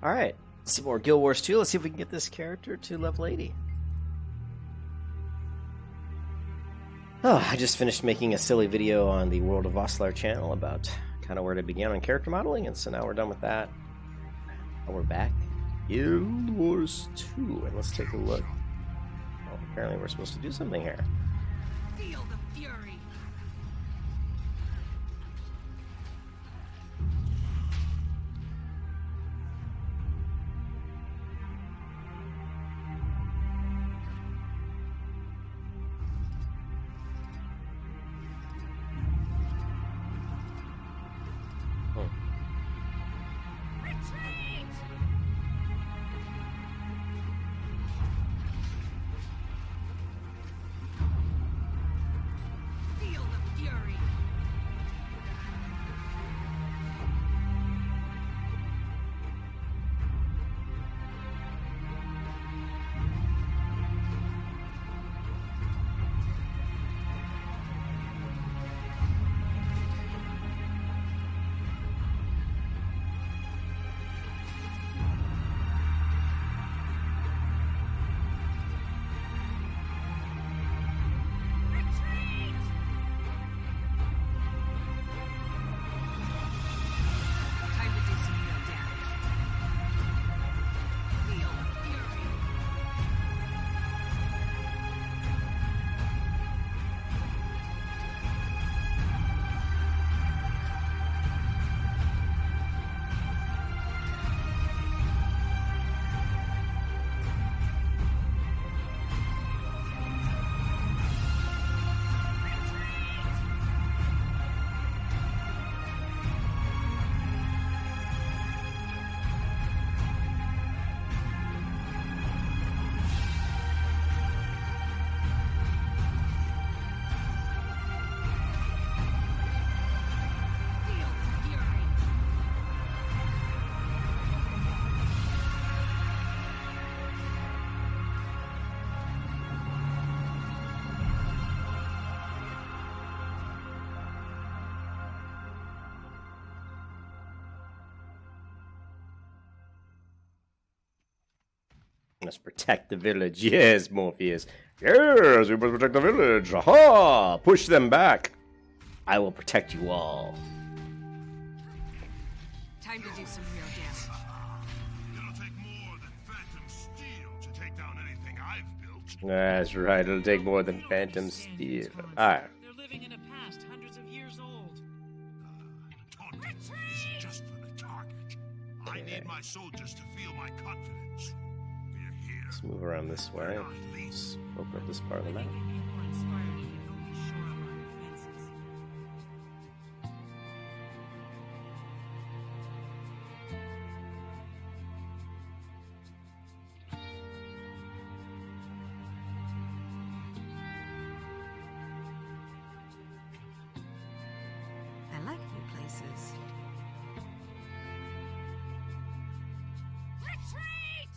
Alright, some more Guild Wars 2. Let's see if we can get this character to level 80. Oh, I just finished making a silly video on the World of Vosslar channel about kind of where to begin on character modeling, and so now we're done with that. And we're back. Guild Wars 2, and let's take a look. Oh, apparently we're supposed to do something here. Feel the fury. Let's protect the village. Yes, Morpheus. Yes, we must protect the village. Aha! Push them back. I will protect you all. Time to do some real damage. It'll take more than Phantom Steel to take down anything I've built. That's right. It'll take more than Phantom Steel. Alright. They're living in a past hundreds of years old. Taunting is just for the target. I need my soldiers to feel my confidence. We're here. Let's move around this way. Let's open up this part of the map. Maybe more inspired if you can only shore up our defenses. I like new places. Retreat!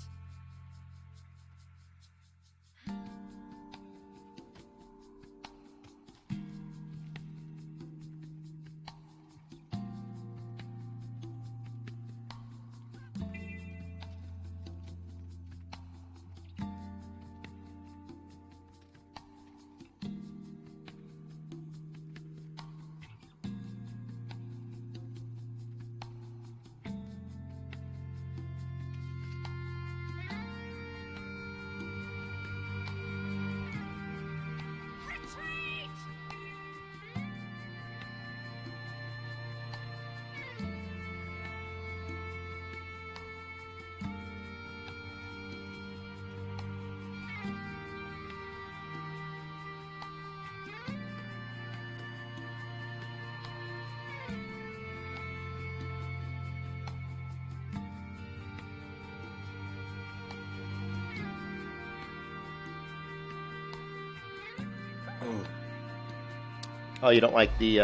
Oh, you don't like the,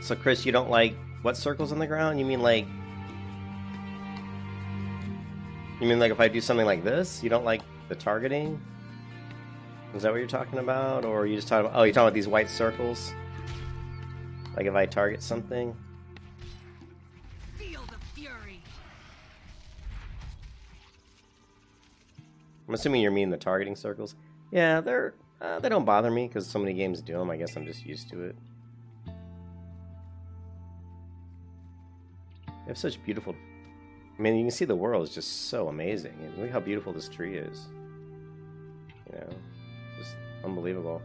So, Chris, you don't like what circles on the ground? You mean like if I do something like this? You don't like the targeting? Is that what you're talking about? Or are you just talking about... Oh, you're talking about these white circles? Like if I target something? Feel the fury. I'm assuming you mean the targeting circles. Yeah, they don't bother me because so many games do them. I guess I'm just used to it. They have such beautiful... I mean, you can see the world is just so amazing. And look how beautiful this tree is. You know, just unbelievable.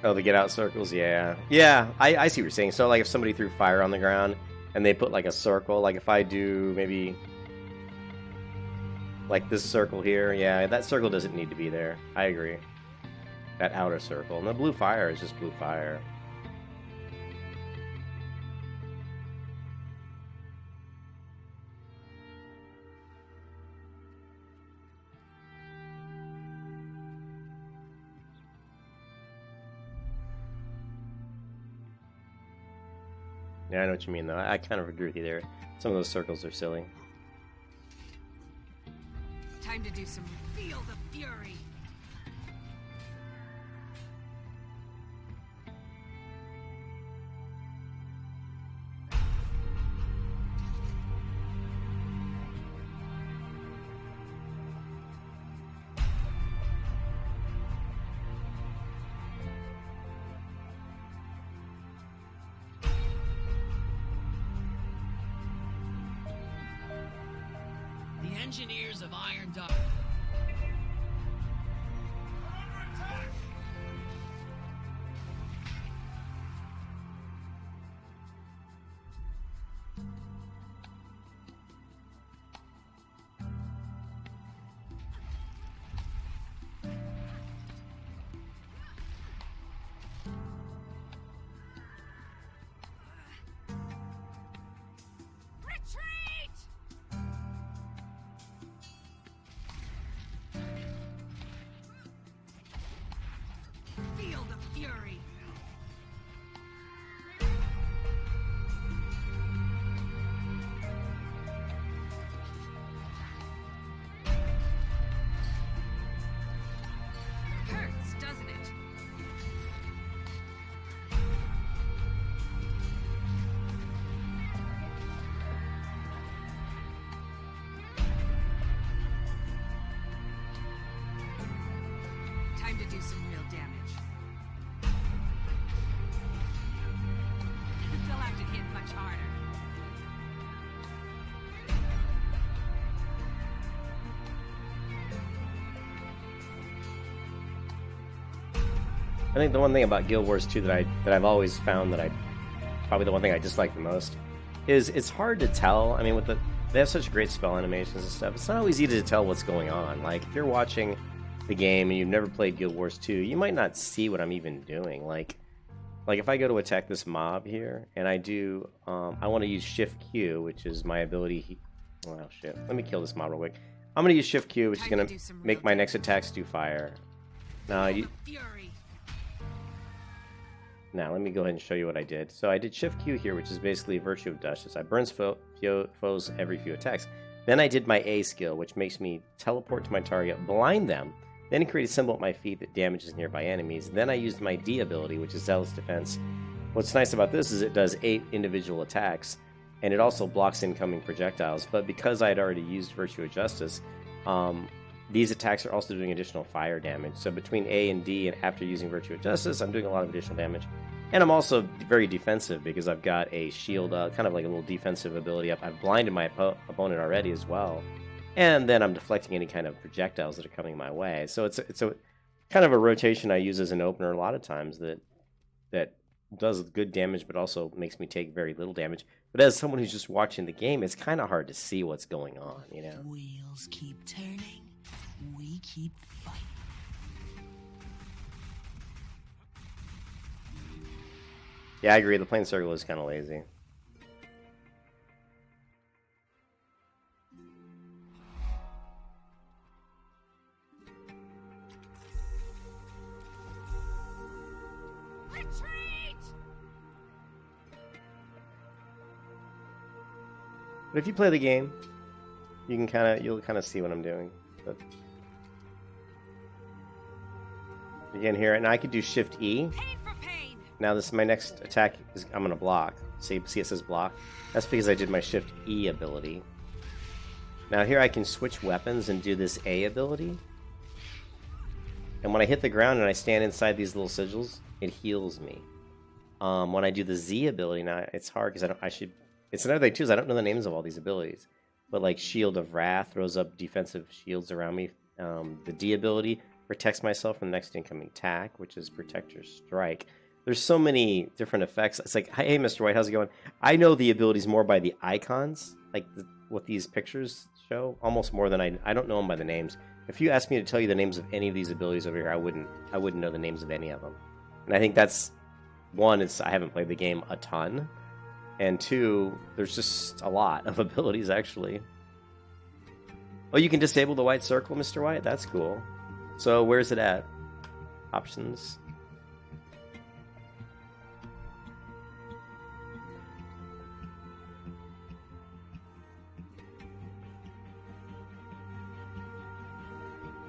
Oh, the get out circles? Yeah. Yeah, I see what you're saying. So, like, if somebody threw fire on the ground and they put, like, a circle, like, if I do maybe, like, this circle here, yeah, that circle doesn't need to be there. I agree. That outer circle. And the blue fire is just blue fire. Yeah, I know what you mean, though. I kind of agree with you there. Some of those circles are silly. Time to do some feel the fury. The engineers of Iron Dog. Retreat! Feel the fury. Hurts, doesn't it? Time to do some real damage. They'll have to hit much harder. I think the one thing about Guild Wars 2 that I've always found that probably the one thing I dislike the most is it's hard to tell. I mean, they have such great spell animations and stuff. It's not always easy to tell what's going on. Like if you're watching the game and you've never played Guild Wars 2, you might not see what I'm even doing. Like if I go to attack this mob here and I do, I want to use Shift Q, which is my ability. Well, shit. Let me kill this mob real quick. I'm gonna use Shift Q, which is gonna make my next attacks do fire. Now let me go ahead and show you what I did. So I did Shift Q here, which is basically Virtue of Justice. I burns foes every few attacks. Then I did my A skill, which makes me teleport to my target, blind them, then create a symbol at my feet that damages nearby enemies. Then I used my D ability, which is Zealous Defense. What's nice about this is it does 8 individual attacks, and it also blocks incoming projectiles. But because I had already used Virtue of Justice, these attacks are also doing additional fire damage. So between A and D and after using Virtue of Justice, I'm doing a lot of additional damage. And I'm also very defensive because I've got a shield, kind of like a little defensive ability up. I've blinded my opponent already as well. And then I'm deflecting any kind of projectiles that are coming my way. So it's a kind of a rotation I use as an opener a lot of times that does good damage but also makes me take very little damage. But as someone who's just watching the game, it's kind of hard to see what's going on, you know? Wheels keep turning. We keep fighting. Yeah, I agree. The plane circle is kind of lazy. Retreat! But if you play the game, you'll kind of see what I'm doing. But Again here, and I could do Shift E. Pain for pain. Now this my next attack is I'm gonna block. See it says block. That's because I did my Shift E ability. Now here I can switch weapons and do this A ability. And when I hit the ground and I stand inside these little sigils, it heals me. When I do the Z ability, now it's hard because it's another thing too is I don't know the names of all these abilities. But like Shield of Wrath throws up defensive shields around me. The D ability protects myself from the next incoming attack, which is Protector Strike. There's so many different effects. It's like, hey, Mr. White, how's it going? I know the abilities more by the icons, like what these pictures show, almost more than I don't know them by the names. If you asked me to tell you the names of any of these abilities over here, I wouldn't know the names of any of them. And I think that's one, I haven't played the game a ton, and two, there's just a lot of abilities actually. Oh, you can disable the white circle, Mr. White? That's cool. So where's it at? Options.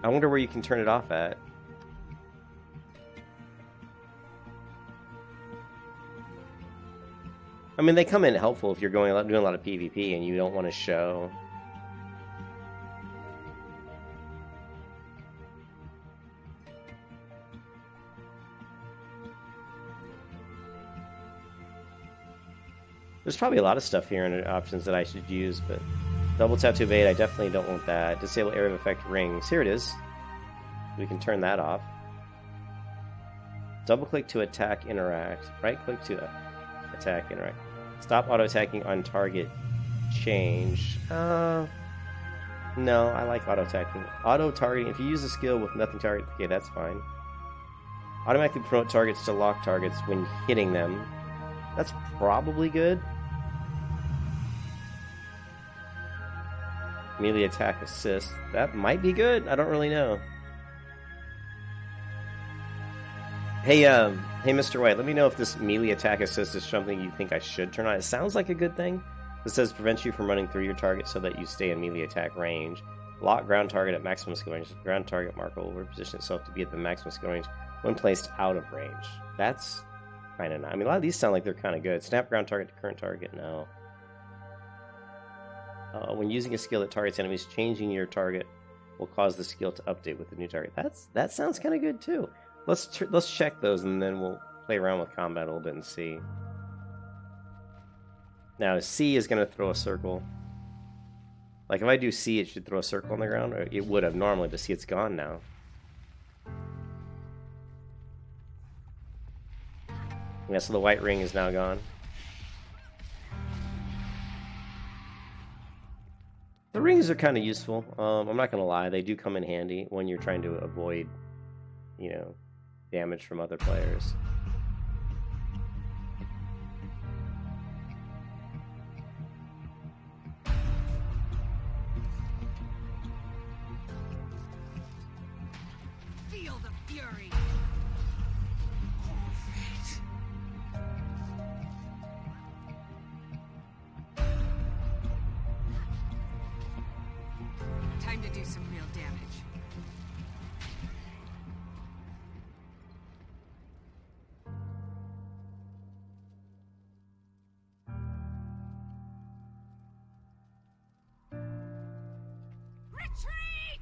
I wonder where you can turn it off at. I mean, they come in helpful if you're doing a lot of PvP and you don't want to show. There's probably a lot of stuff here in options that I should use, but double tap to evade, I definitely don't want that. Disable area of effect rings. Here it is. We can turn that off. Double click to attack, interact. Right click to attack, interact. Stop auto attacking on target. Change. No, I like auto attacking. Auto targeting. If you use a skill with nothing target, okay, that's fine. Automatically promote targets to lock targets when hitting them. That's probably good. Melee attack assist. That might be good. I don't really know. Hey, Mr. White, let me know if this melee attack assist is something you think I should turn on. It sounds like a good thing. It says prevents you from running through your target so that you stay in melee attack range. Lock ground target at maximum skill range. Ground target marker will reposition itself to be at the maximum skill range when placed out of range. That's kind of nice. I mean, a lot of these sound like they're kind of good. Snap ground target to current target. No. When using a skill that targets enemies, changing your target will cause the skill to update with the new target. That sounds kind of good too. Let's check those and then we'll play around with combat a little bit and see. Now C is going to throw a circle. Like if I do C, it should throw a circle on the ground. Or it would have normally, but see, it's gone now. Yeah, so the white ring is now gone. The rings are kind of useful. I'm not gonna lie, they do come in handy when you're trying to avoid, damage from other players. Feel the fury. Time to do some real damage. Retreat!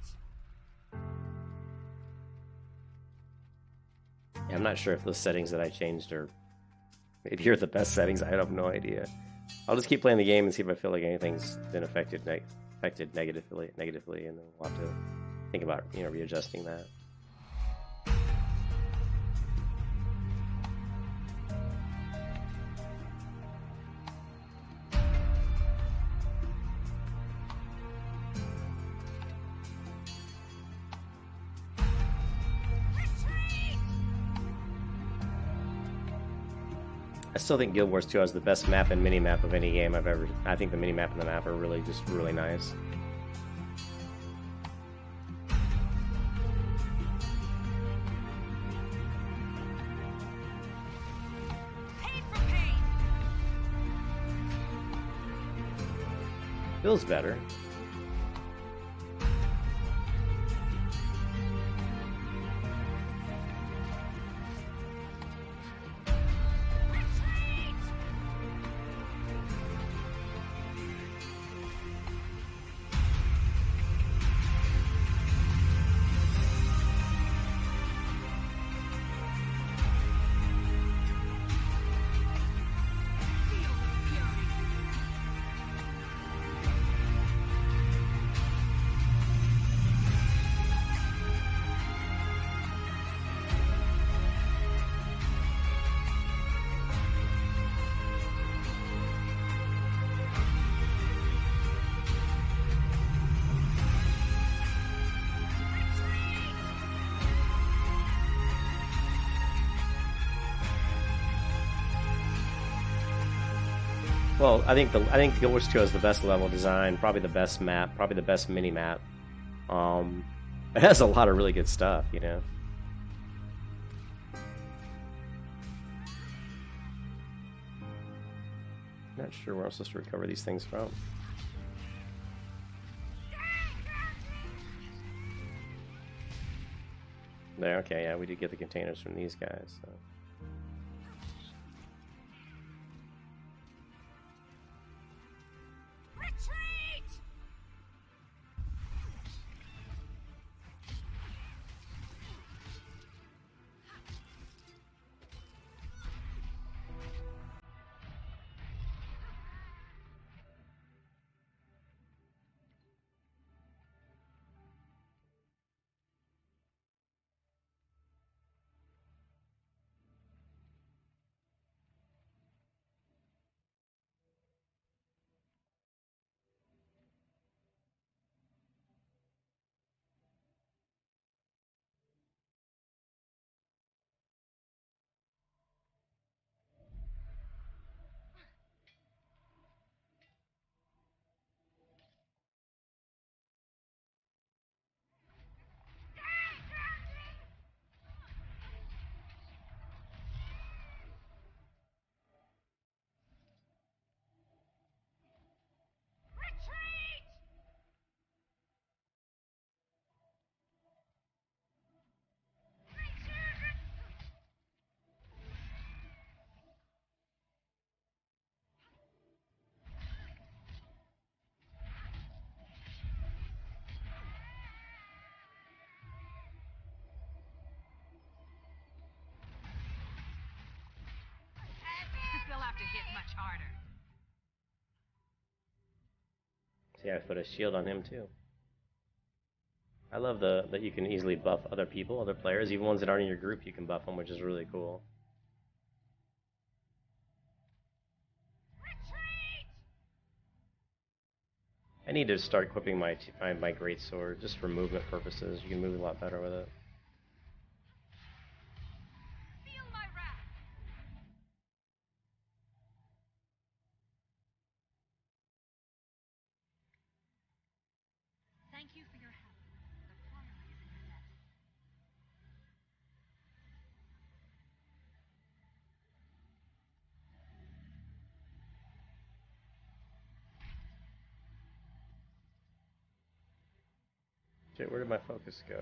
Yeah, I'm not sure if those settings that I changed are maybe are the best settings. I have no idea. I'll just keep playing the game and see if I feel like anything's been affected negatively, and then we'll have to think about readjusting that. I still think Guild Wars 2 has the best map and mini-map of any game I've ever... I think the mini-map and the map are really nice. Pain for pain. Feels better. Well, I think Guild Wars 2 has the best level design, probably the best map, probably the best mini map. It has a lot of really good stuff, you know. Not sure where I'm supposed to recover these things from. There, okay, yeah, we did get the containers from these guys. So. Retreat! Retreat! They'll have to hit much harder. See, I put a shield on him too. I love that you can easily buff other people, other players, even ones that aren't in your group. You can buff them, which is really cool. Retreat! I need to start equipping my greatsword just for movement purposes. You can move a lot better with it. Feel my wrath! Thank you for your help. The quality is in your debt. Shit, where did my focus go?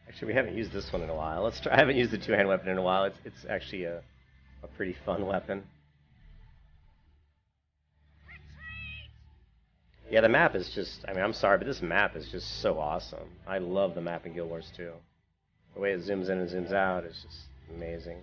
Actually, we haven't used this one in a while. Let's try. I haven't used the two-hand weapon in a while. It's actually a pretty fun weapon. Yeah, the map is just, I mean, I'm sorry, but this map is just so awesome. I love the map in Guild Wars 2. The way it zooms in and zooms out is just amazing.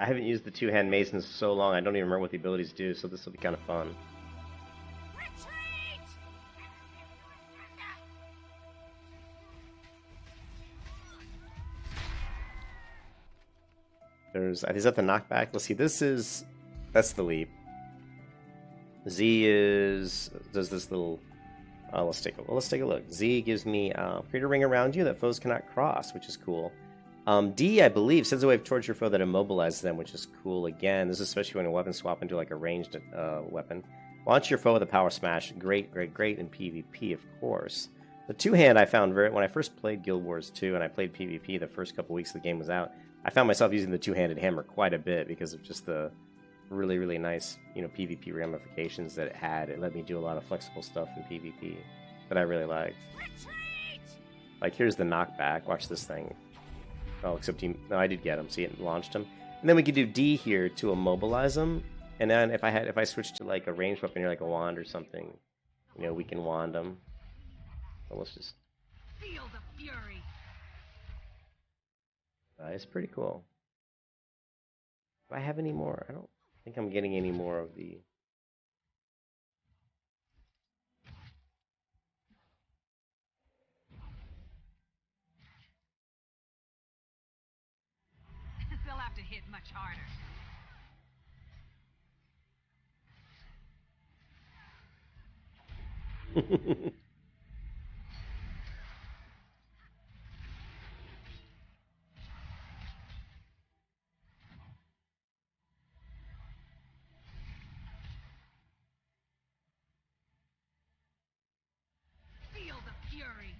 I haven't used the two-hand mace in so long, I don't even remember what the abilities do, so this will be kind of fun. Retreat! Is that the knockback? Let's see, that's the leap. Z does this little, let's take a look. Z gives me, create a ring around you that foes cannot cross, which is cool. D, I believe, sends a wave towards your foe that immobilizes them, which is cool again. This is especially when a weapon swap into like a ranged weapon. Launch your foe with a power smash. Great in PvP, of course. The two-hand I found when I first played Guild Wars 2 and I played PvP the first couple weeks the game was out, I found myself using the two-handed hammer quite a bit because of just the really nice, PvP ramifications that it had. It let me do a lot of flexible stuff in PvP that I really liked. Like, here's the knockback. Watch this thing. Oh, except no, I did get him. See, it launched him. And then we could do D here to immobilize him. And then if I switch to like a ranged weapon here, like a wand or something, we can wand him. So let's just Feel the fury. It's pretty cool. Do I have any more? I don't think I'm getting any more of the. They'll have to hit much harder. Feel the fury.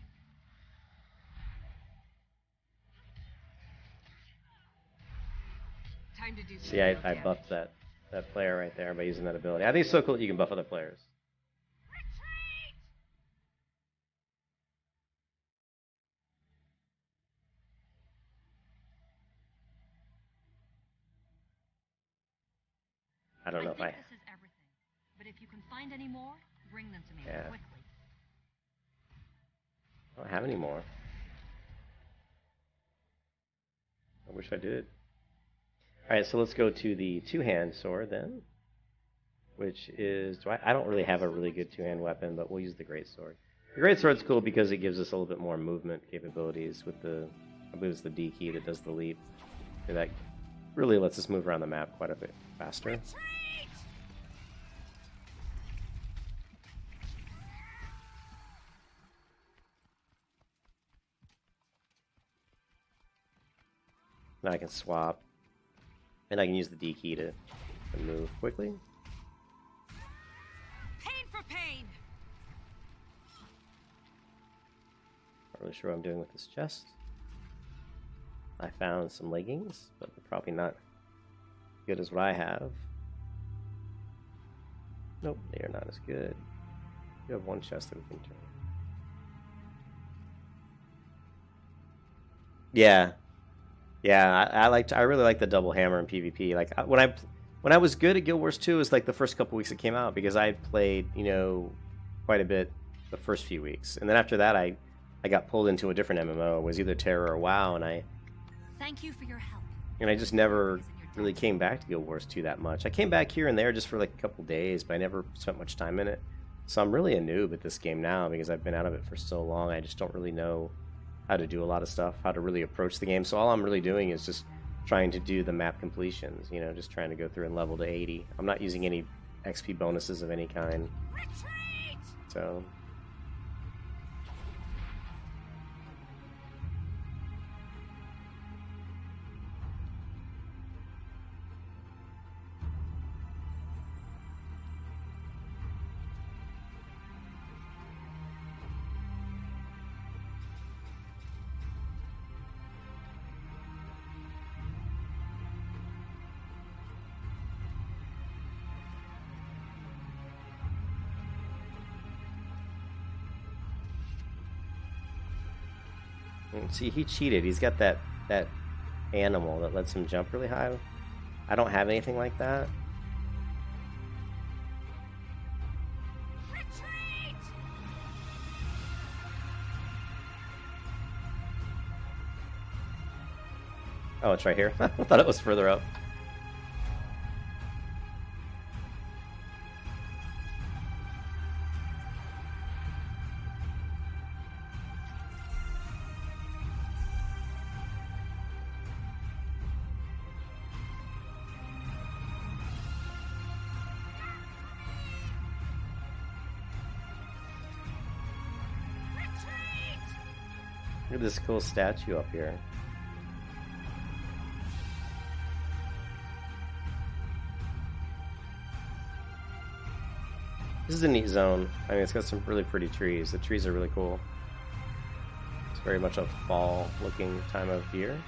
Time to do some See, I real damage. buffed that player right there by using that ability. I think it's so cool that you can buff other players. Retreat! I don't know if think I. this is everything. But if you can find any more, bring them to me Yeah. quickly. I don't have any more. I wish I did. Alright, so let's go to the two-hand sword then. Which is... I don't really have a really good two-hand weapon, but we'll use the greatsword. The greatsword's cool because it gives us a little bit more movement capabilities with the... I believe it's the D key that does the leap. And that really lets us move around the map quite a bit faster. Retreat! Now I can swap. And I can use the D key to move quickly. Pain for pain! Not really sure what I'm doing with this chest. I found some leggings, but they're probably not good as what I have. Nope, they are not as good. We have one chest that we can turn. Yeah. Yeah, I really like the double hammer in PvP. Like when I was good at Guild Wars 2, it was like the first couple weeks it came out because I played, you know, quite a bit the first few weeks. And then after that I got pulled into a different MMO. It was either Terra or WoW, and Thank you for your help. I just never really came back to Guild Wars 2 that much. I came back here and there just for like a couple days, but I never spent much time in it. So I'm really a noob at this game now because I've been out of it for so long. I just don't really know how to do a lot of stuff, how to really approach the game. So all I'm really doing is just trying to do the map completions, you know, just trying to go through and level to 80. I'm not using any XP bonuses of any kind. Retreat! So see, he cheated. He's got that animal that lets him jump really high. I don't have anything like that. Retreat! Oh, it's right here. I thought it was further up. Retreat! Look at this cool statue up here. This is a neat zone. I mean, it's got some really pretty trees. The trees are really cool. It's very much a fall-looking time of year.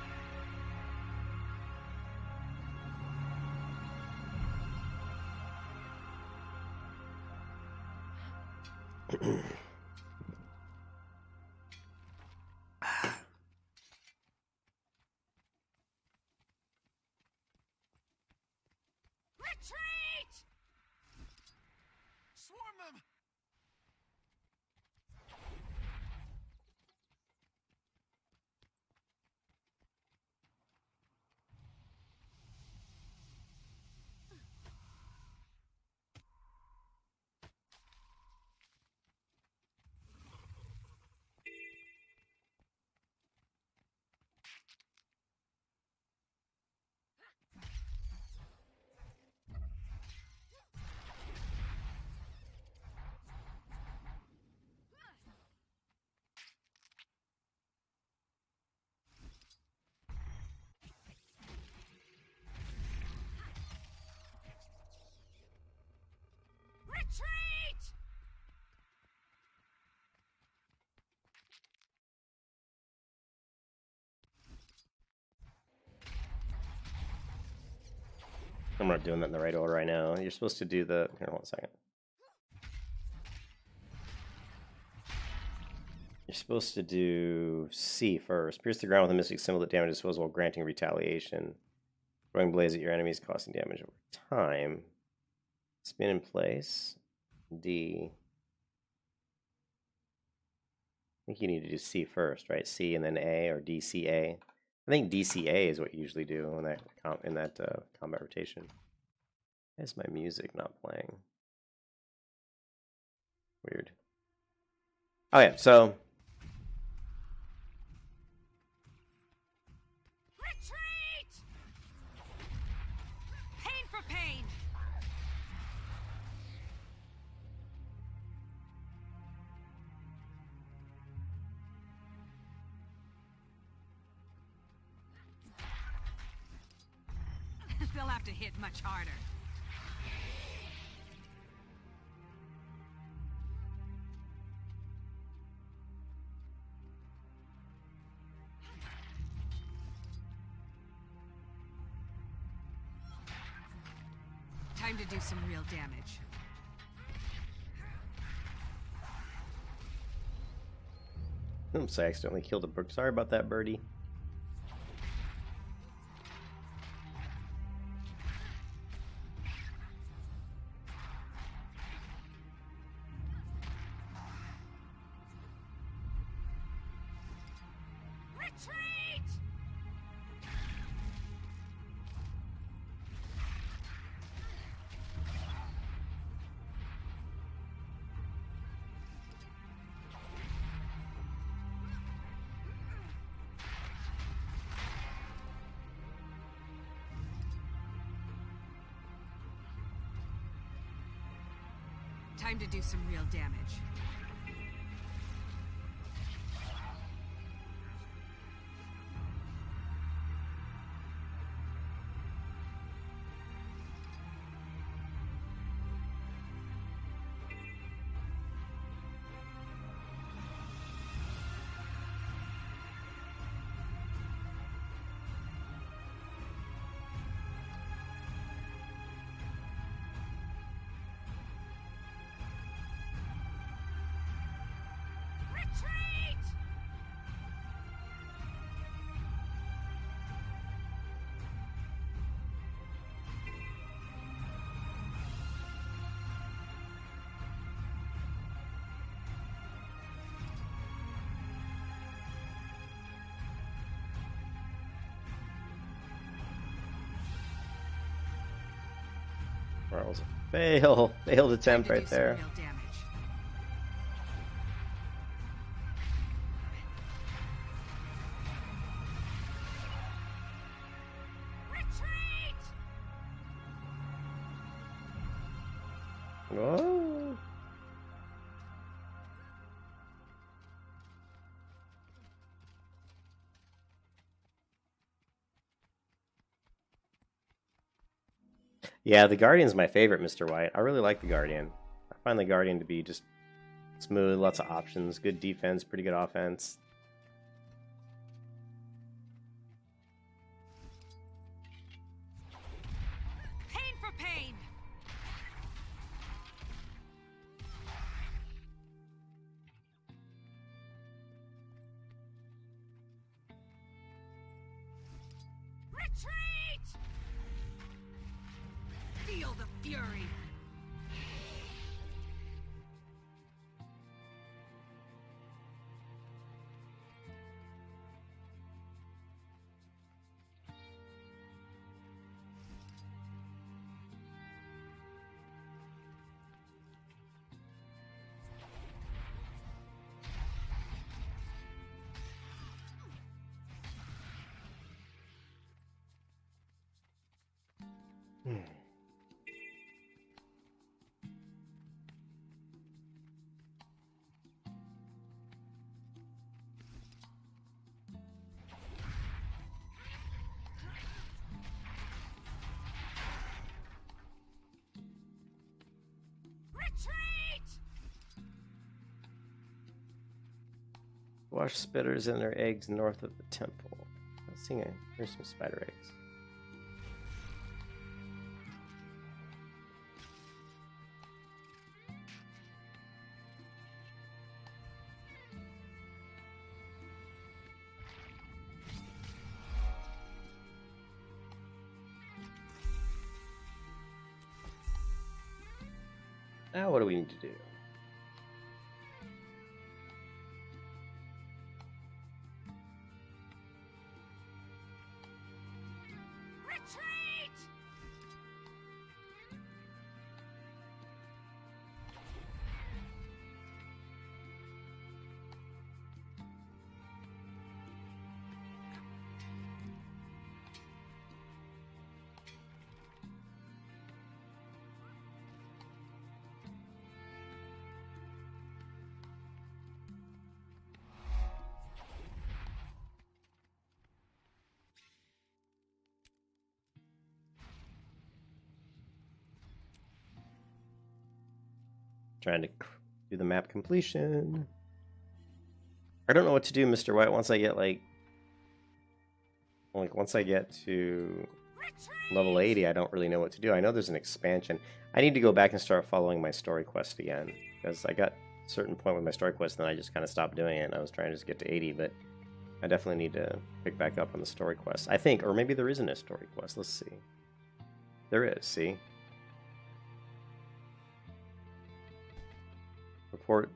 Retreat! Swarm them! I'm not doing that in the right order right now. You're supposed to do the... Here, 1 second. You're supposed to do C first. Pierce the ground with a mystic symbol that damages foes while granting retaliation. Throwing blaze at your enemies, causing damage over time. Spin in place. D. I think you need to do C first, right? C and then A, or DCA. I think DCA is what you usually do in that combat rotation. Why is my music not playing? Weird. Oh yeah, so Retreat! Pain for pain! They'll have to hit much harder. Time to do some real damage. oops, I accidentally killed a bird. Sorry about that, birdie. Retreat! Time to do some real damage. Retreat! That was a failed attempt Time to right do some there. real damage. Retreat! Whoa. Yeah, the Guardian's my favorite, Mr. White. I really like the Guardian. I find the Guardian to be just smooth, lots of options, good defense, pretty good offense. Pain for pain! Retreat! Feel the fury! Retreat! Wash spitters and their eggs north of the temple. Let's see. Here's some spider eggs. Now what do we need to do? Retreat! Trying to do the map completion. I don't know what to do, Mr. White, once I get like once I get to level 80, I don't really know what to do. I know there's an expansion. I need to go back and start following my story quest again, because I got a certain point with my story quest, and then I just kind of stopped doing it. I was trying to just get to 80, but I definitely need to pick back up on the story quest. I think, or maybe there isn't a story quest. Let's see. There is, see? Report.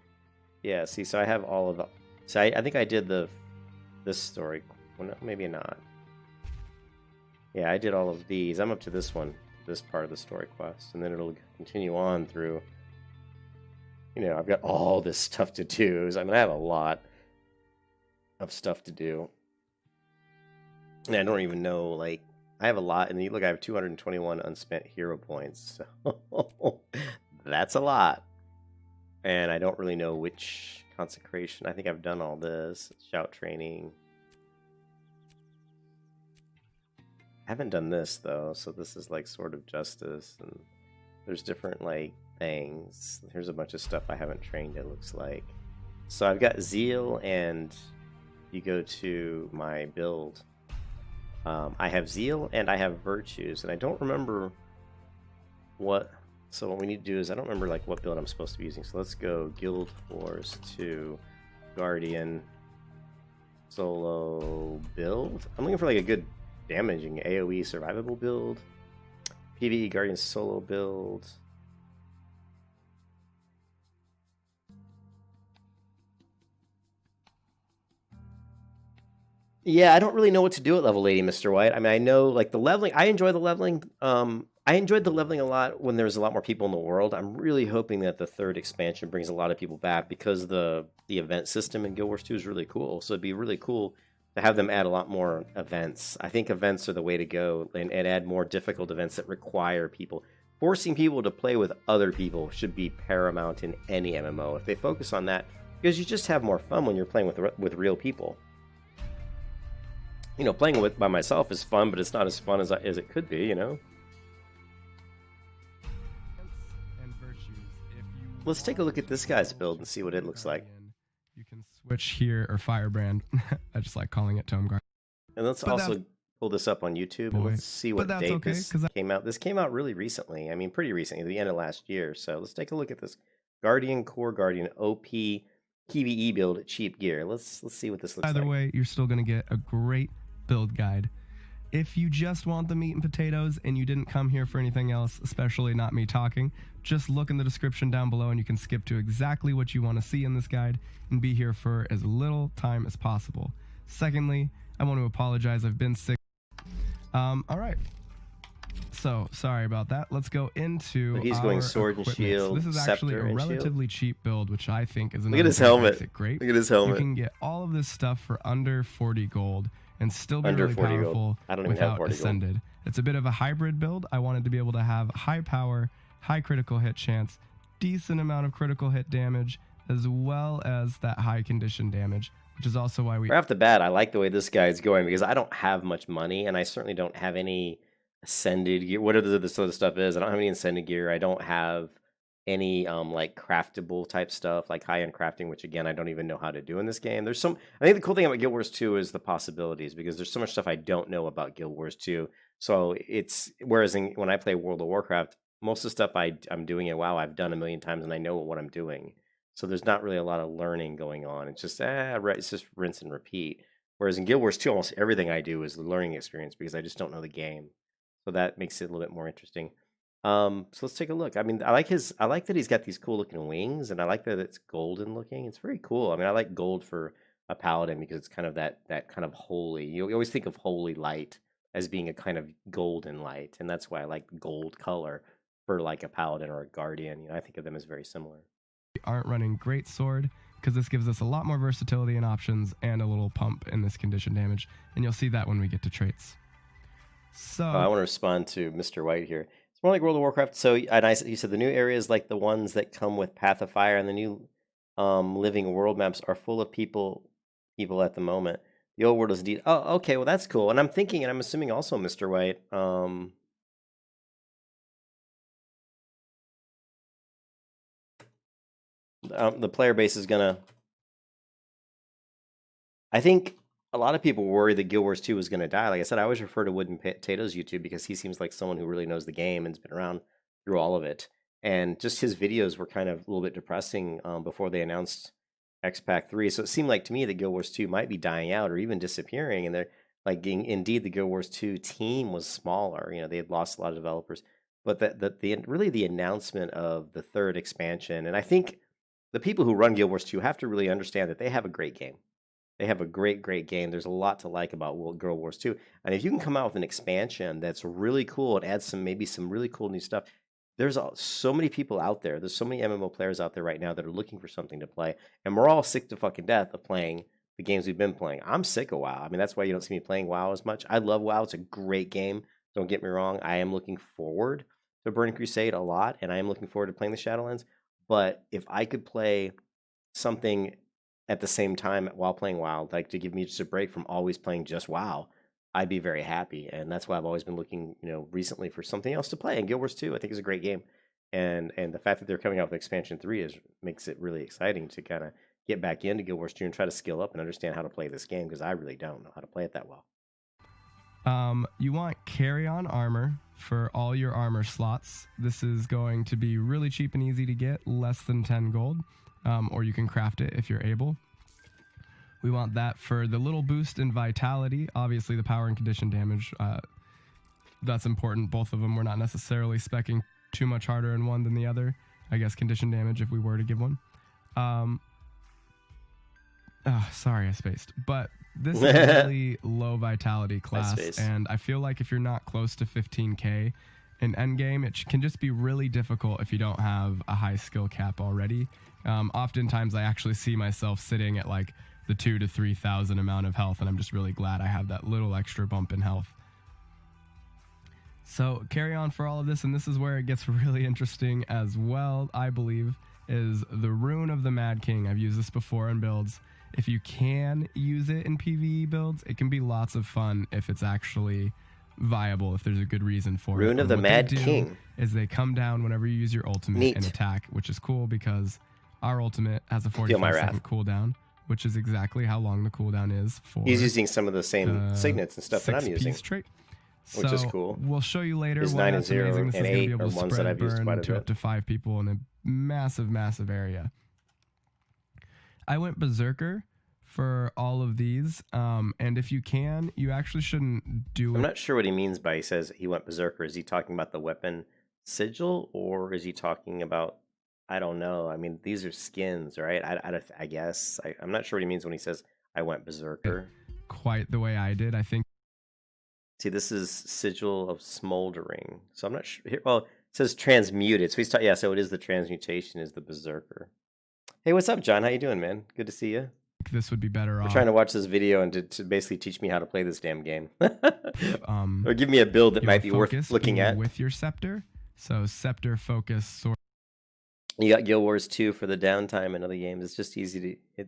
Yeah, see, so I have all of the... So I think I did this story. Well, no, maybe not. Yeah, I did all of these. I'm up to this one, this part of the story quest, and then it'll continue on through... You know, I've got all this stuff to do. I mean, I have a lot of stuff to do. And I don't even know, like... I have a lot, and look, I have 221 unspent hero points. So that's a lot. And I don't really know which consecration. I think I've done all this. Shout training. I haven't done this, though, so this is like Sword of Justice, and there's different, like, things. Here's a bunch of stuff I haven't trained, it looks like. So I've got Zeal, and you go to my build. I have Zeal, and I have Virtues, and I don't remember what... So what we need to do is, I don't remember like what build I'm supposed to be using. So let's go Guild Wars 2 Guardian solo build. I'm looking for like a good damaging AoE survivable build. PvE Guardian solo build. Yeah, I don't really know what to do at level 80, Mr. White. I mean, I know like the leveling. I enjoy the leveling. I enjoyed the leveling a lot when there was a lot more people in the world. I'm really hoping that the third expansion brings a lot of people back, because the event system in Guild Wars 2 is really cool. So it'd be really cool to have them add a lot more events. I think events are the way to go, and add more difficult events that require people. Forcing people to play with other people should be paramount in any MMO. If they focus on that, because you just have more fun when you're playing with real people. You know, playing by myself is fun, but it's not as fun as it could be, you know? Let's take a look at this guy's build and see what it looks like. You can switch here, or Firebrand. I just like calling it Tome Guard. And let's also pull this up on YouTube and let's see what date this came out. This came out really recently. I mean, pretty recently, the end of last year. So let's take a look at this Guardian Core Guardian OP PvE build at cheap gear. Let's see what this looks like. Either way, you're still going to get a great build guide. If you just want the meat and potatoes and you didn't come here for anything else, especially not me talking, just look in the description down below and you can skip to exactly what you want to see in this guide and be here for as little time as possible. Secondly, I want to apologize. I've been sick. All right. So, sorry about that. Let's go into He's going sword and shield, this is actually a relatively cheap build, which I think is Look at his helmet. Great. Look at his helmet. You can get all of this stuff for under 40 gold and still be under really 40 powerful gold. I don't even have without 40 Ascended. Gold. It's a bit of a hybrid build. I wanted to be able to have high power, high critical hit chance, decent amount of critical hit damage, as well as that high condition damage, which is also why we... Right off the bat, I like the way this guy's going, because I don't have much money, and I certainly don't have any Ascended gear. Whatever this other stuff is, I don't have any Ascended gear. I don't have any like craftable type stuff, like high-end crafting, which again I don't even know how to do in this game. There's some... I think the cool thing about Guild Wars 2 is the possibilities, because there's so much stuff I don't know about Guild Wars 2. So it's... Whereas when I play World of Warcraft, most of the stuff I'm doing in WoW I've done a million times and I know what I'm doing. So there's not really a lot of learning going on. It's just it's just rinse and repeat. Whereas in Guild Wars 2, almost everything I do is the learning experience, because I just don't know the game. So that makes it a little bit more interesting. So let's take a look. I mean, I like that he's got these cool looking wings, and I like that it's golden looking. It's very cool. I mean, I like gold for a paladin because it's kind of that kind of holy. You always think of holy light as being a kind of golden light, and that's why I like gold color for like a paladin or a guardian. You know, I think of them as very similar. We aren't running great sword because this gives us a lot more versatility and options and a little pump in this condition damage, and you'll see that when we get to traits. So I want to respond to Mr. White here. It's more like World of Warcraft. So, he said the new areas like the ones that come with Path of Fire and the new living world maps are full of people at the moment. The old world is indeed. Oh, okay. Well, that's cool. And I'm thinking, and I'm assuming also, Mr. White. The player base is gonna. I think a lot of people worry that Guild Wars 2 is going to die. Like I said, I always refer to Wooden Potatoes YouTube because he seems like someone who really knows the game and's been around through all of it. And just his videos were kind of a little bit depressing before they announced X-Pac 3. So it seemed like to me that Guild Wars 2 might be dying out or even disappearing. And they're like, indeed, the Guild Wars 2 team was smaller. You know, they had lost a lot of developers. But really the announcement of the third expansion, and I think the people who run Guild Wars 2 have to really understand that they have a great game. They have a great, great game. There's a lot to like about Guild Wars 2. And if you can come out with an expansion that's really cool and add maybe some really cool new stuff, there's so many people out there. There's so many MMO players out there right now that are looking for something to play. And we're all sick to fucking death of playing the games we've been playing. I'm sick of WoW. I mean, that's why you don't see me playing WoW as much. I love WoW. It's a great game. Don't get me wrong. I am looking forward to Burning Crusade a lot, and I am looking forward to playing the Shadowlands. But if I could play something at the same time while playing WoW, like to give me just a break from always playing just WoW, I'd be very happy. And that's why I've always been looking, recently for something else to play. And Guild Wars 2, I think, is a great game. And the fact that they're coming out with Expansion 3 makes it really exciting to kind of get back into Guild Wars 2 and try to skill up and understand how to play this game, because I really don't know how to play it that well. You want carry-on armor for all your armor slots. This is going to be really cheap and easy to get, less than 10 gold. Or you can craft it if you're able. We want that for the little boost in vitality. Obviously, the power and condition damage, that's important. Both of them, we're not necessarily speccing too much harder in one than the other. I guess condition damage if we were to give one. Sorry, I spaced. But this is a really low vitality class, and I feel like if you're not close to 15k in endgame, it can just be really difficult if you don't have a high skill cap already. Oftentimes I actually see myself sitting at like the 2,000 to 3,000 amount of health, and I'm just really glad I have that little extra bump in health. So carry on for all of this, and this is where it gets really interesting as well, I believe, is the Rune of the Mad King. I've used this before in builds. If you can use it in PvE builds, it can be lots of fun if it's actually viable, if there's a good reason for it. Rune of the Mad King is they come down whenever you use your ultimate and attack, which is cool because our ultimate has a 45-second cooldown, which is exactly how long the cooldown is for. He's using some of the same signets and stuff that I'm using, trait, which is cool. We'll show you later. His 9 and 0 and 8 are ones that I've used quite a bit. Up to 5 people in a massive, massive area. I went Berserker for all of these, and if you can, you actually shouldn't do it. I'm not sure what he means by he says he went Berserker. Is he talking about the weapon sigil, or is he talking about, I don't know. I mean, these are skins, right? I guess. I'm not sure what he means when he says I went Berserker. Quite the way I did, I think. See, this is Sigil of Smoldering. So I'm not sure. Well, it says transmuted. So he's talking. Yeah, so it is the transmutation is the Berserker. Hey, what's up, John? How you doing, man? Good to see you. This would be better off. We're trying to watch this video and to basically teach me how to play this damn game. Or give me a build that might be worth looking at. With your scepter. So scepter, focus, sword. You got Guild Wars 2 for the downtime and other games. It's just easy to...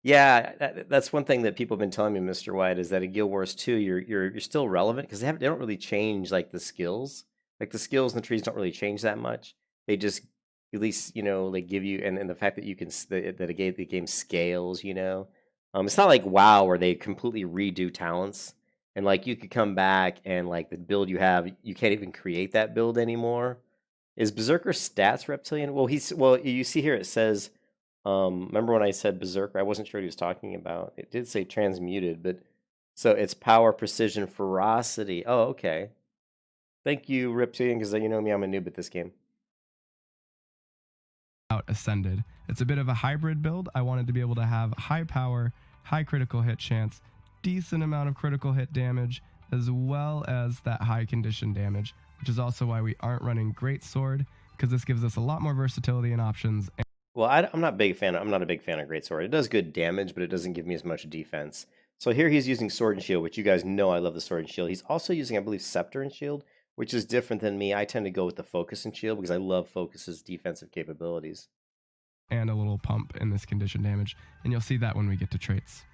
Yeah, that's one thing that people have been telling me, Mr. White, is that in Guild Wars 2, you're still relevant because they don't really change like the skills. Like the skills and the trees don't really change that much. They just, at least, they give you, and the fact that you can, that the game scales, It's not like WoW where they completely redo talents. And like you could come back and like the build you have, you can't even create that build anymore. Is Berserker stats reptilian? Well, you see here it says, remember when I said Berserker? I wasn't sure what he was talking about. It did say transmuted, but So it's power, precision, ferocity. Oh, okay. Thank you, Reptilian, because you know me, I'm a noob at this game. Out Ascended. It's a bit of a hybrid build. I wanted to be able to have high power, high critical hit chance, decent amount of critical hit damage, as well as that high condition damage, which is also why we aren't running Great Sword, because this gives us a lot more versatility and options. Well, I'm not a big fan of Greatsword. It does good damage, but it doesn't give me as much defense. So here he's using Sword and Shield, which you guys know I love the Sword and Shield. He's also using, I believe, Scepter and Shield, which is different than me. I tend to go with the Focus and Shield because I love Focus's defensive capabilities. And a little pump in this condition damage, and you'll see that when we get to traits.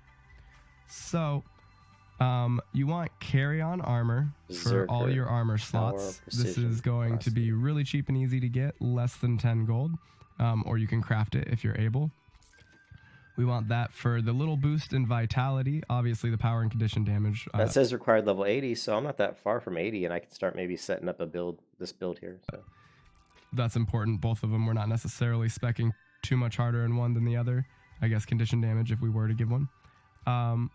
So you want Carry-On Armor for all your armor slots. This is going to be really cheap and easy to get, less than 10 gold, or you can craft it if you're able. We want that for the little boost in vitality, obviously the power and condition damage. That says required level 80, so I'm not that far from 80, and I can start maybe setting up this build here. So that's important. Both of them, we're not necessarily speccing too much harder in one than the other. I guess condition damage if we were to give one. I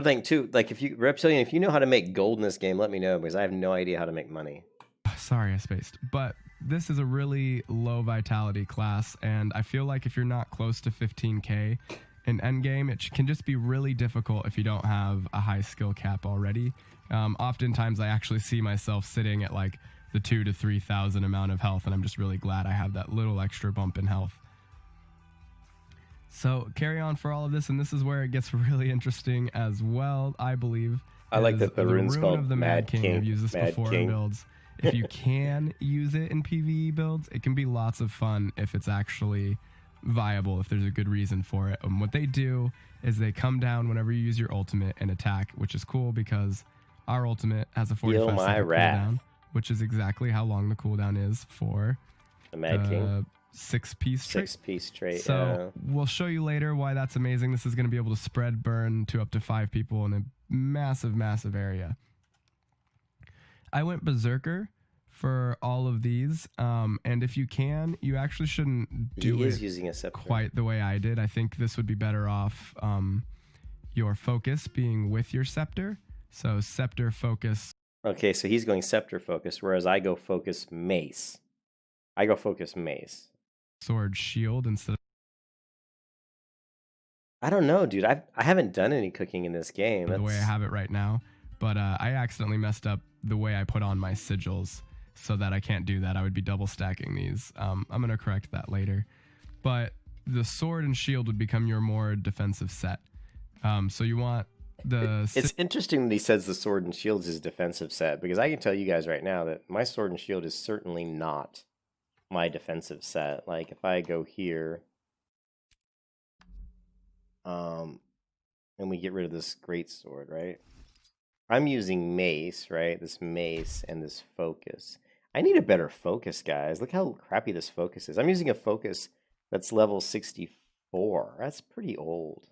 think too, like if you Reptilian, if you know how to make gold in this game, let me know because I have no idea how to make money. Sorry, I spaced. But this is a really low vitality class, and I feel like if you're not close to 15k in endgame, it can just be really difficult if you don't have a high skill cap already. Oftentimes, I actually see myself sitting at like the 2,000 to 3,000 amount of health, and I'm just really glad I have that little extra bump in health. So carry on for all of this, and this is where it gets really interesting as well, I believe. I like that the rune's called of the Mad King. I've used this before in builds. If you can use it in PvE builds, it can be lots of fun if it's actually viable, if there's a good reason for it. And what they do is they come down whenever you use your ultimate and attack, which is cool because our ultimate has a 45-second cooldown, which is exactly how long the cooldown is for the Mad King. 6-piece trait. 6-piece trait. So we'll show you later why that's amazing. This is going to be able to spread burn to up to 5 people in a massive, massive area. I went Berserker for all of these, and if you can, you actually shouldn't do it using a scepter quite the way I did. I think this would be better off your focus being with your scepter. So scepter focus. Okay, so he's going scepter focus, whereas I go focus mace. Sword shield instead of... I don't know, dude. I haven't done any cooking in this game. The way I have it right now. But I accidentally messed up the way I put on my sigils so that I can't do that. I would be double stacking these. I'm going to correct that later. But the sword and shield would become your more defensive set. So you want the... It's interesting that he says the sword and shield is his defensive set, because I can tell you guys right now that my sword and shield is certainly not my defensive set. Like if I go here, and we get rid of this great sword, right? I'm using mace, right? This mace and this focus. I need a better focus, guys. Look how crappy this focus is. I'm using a focus that's level 64. That's pretty old.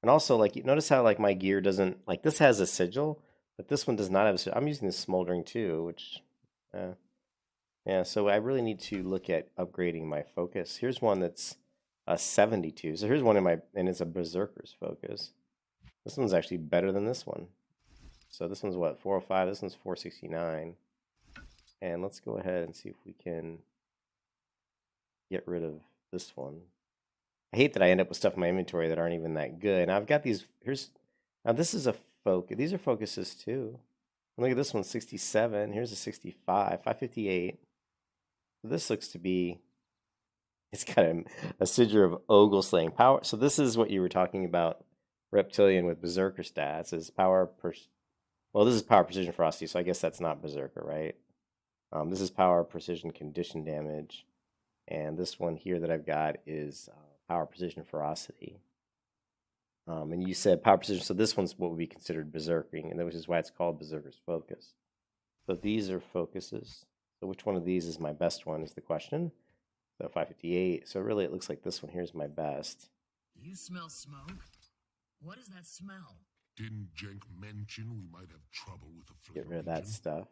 And also, like, you notice how like my gear doesn't, like, this has a sigil, but this one does not have a sigil. I'm using this smoldering too, which, yeah. So I really need to look at upgrading my focus. Here's one that's a 72. So here's one and it's a Berserker's focus. This one's actually better than this one. So this one's what, 405, this one's 469. And let's go ahead and see if we can get rid of this one. I hate that I end up with stuff in my inventory that aren't even that good. Now I've got these, now this is a focus, these are focuses too. And look at this one, 67, here's a 65, 558. So this looks to be, it's got a sigil of Ogle slaying power. So this is what you were talking about, Reptilian, with Berserker stats, is power per... Well, this is power, precision, ferocity, so I guess that's not Berserker, right? This is power, precision, condition damage. And this one here that I've got is power, precision, ferocity. And you said power, precision, so this one's what would be considered Berserking, and which is why it's called Berserker's Focus. So these are focuses. So which one of these is my best one is the question. So 558. So really it looks like this one here is my best. Do you smell smoke? What is that smell? Didn't Jenk mention we might have trouble with the Flame Get rid of that Legion? stuff.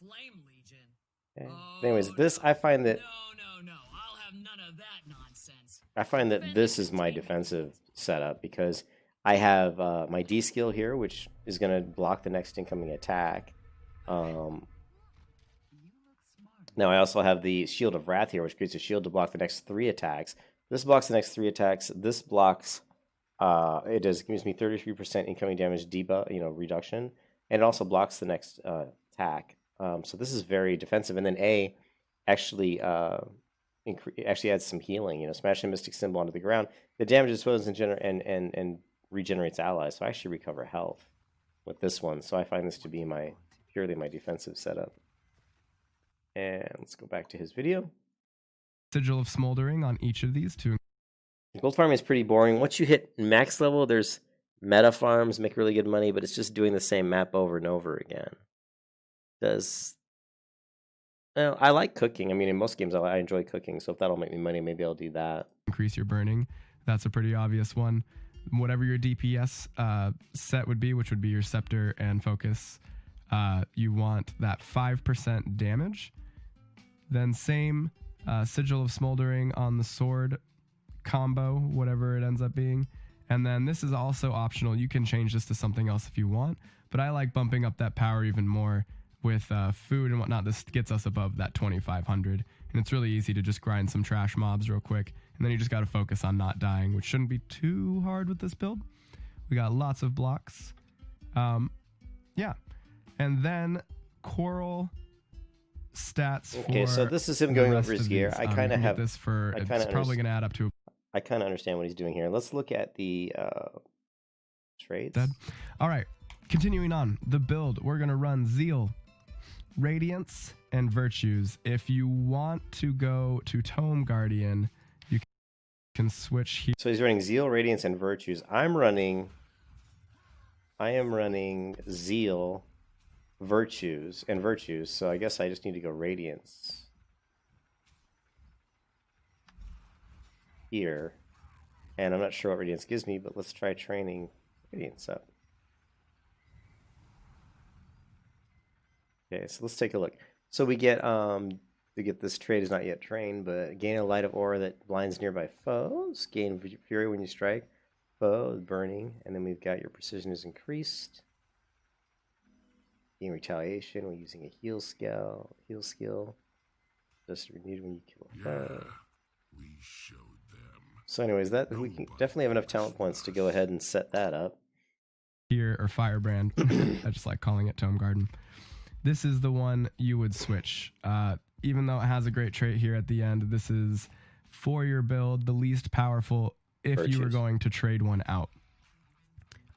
Flame Legion? Okay. Oh, Anyways, this, I find that... No. I'll have none of that nonsense. I find that this is my defensive setup because I have my D skill here, which is going to block the next incoming attack. Now I also have the Shield of Wrath here, which creates a shield to block the next 3 attacks. This blocks the next 3 attacks. This blocks, gives me 33% incoming damage debuff, reduction, and it also blocks the next attack. So this is very defensive. And then A actually adds some healing. Smash a Mystic Symbol onto the ground. The damage disposes and regenerates allies. So I actually recover health with this one. So I find this to be purely my defensive setup. And let's go back to his video. Sigil of Smoldering on each of these two. Gold farming is pretty boring. Once you hit max level, there's meta farms, make really good money, but it's just doing the same map over and over again. Well, I like cooking. I mean, in most games, I enjoy cooking, so if that'll make me money, maybe I'll do that. Increase your burning. That's a pretty obvious one. Whatever your DPS set would be, which would be your Scepter and Focus, you want that 5% damage. Then same Sigil of Smoldering on the sword combo, whatever it ends up being. And then this is also optional. You can change this to something else if you want, but I like bumping up that power even more with food and whatnot. This gets us above that 2,500, and it's really easy to just grind some trash mobs real quick, and then you just got to focus on not dying, which shouldn't be too hard with this build. We got lots of blocks. Yeah. And then Quarrel stats. Okay, so this is him going over his gear. I kind of have this for. It's probably going to add up to. I kind of understand what he's doing here. Let's look at the traits. Dead. All right, continuing on the build, we're going to run Zeal, Radiance, and Virtues. If you want to go to Tome Guardian, you can switch here. So he's running Zeal, Radiance, and Virtues. I am running Zeal, Virtues, and Virtues. So I guess I just need to go Radiance here. And I'm not sure what Radiance gives me, but let's try training Radiance up. Okay, so let's take a look. So we get this trait is not yet trained, but gain a light of aura that blinds nearby foes. Gain fury when you strike. Foe burning, and then we've got your precision is increased. Gain retaliation when using a heal skill. Just renewed when you kill a foe. We showed them. So, anyways, we can definitely have enough talent points to go ahead and set that up. Here or Firebrand. I just like calling it Tome Garden. This is the one you would switch. Even though it has a great trait here at the end, this is for your build the least powerful if you were going to trade one out.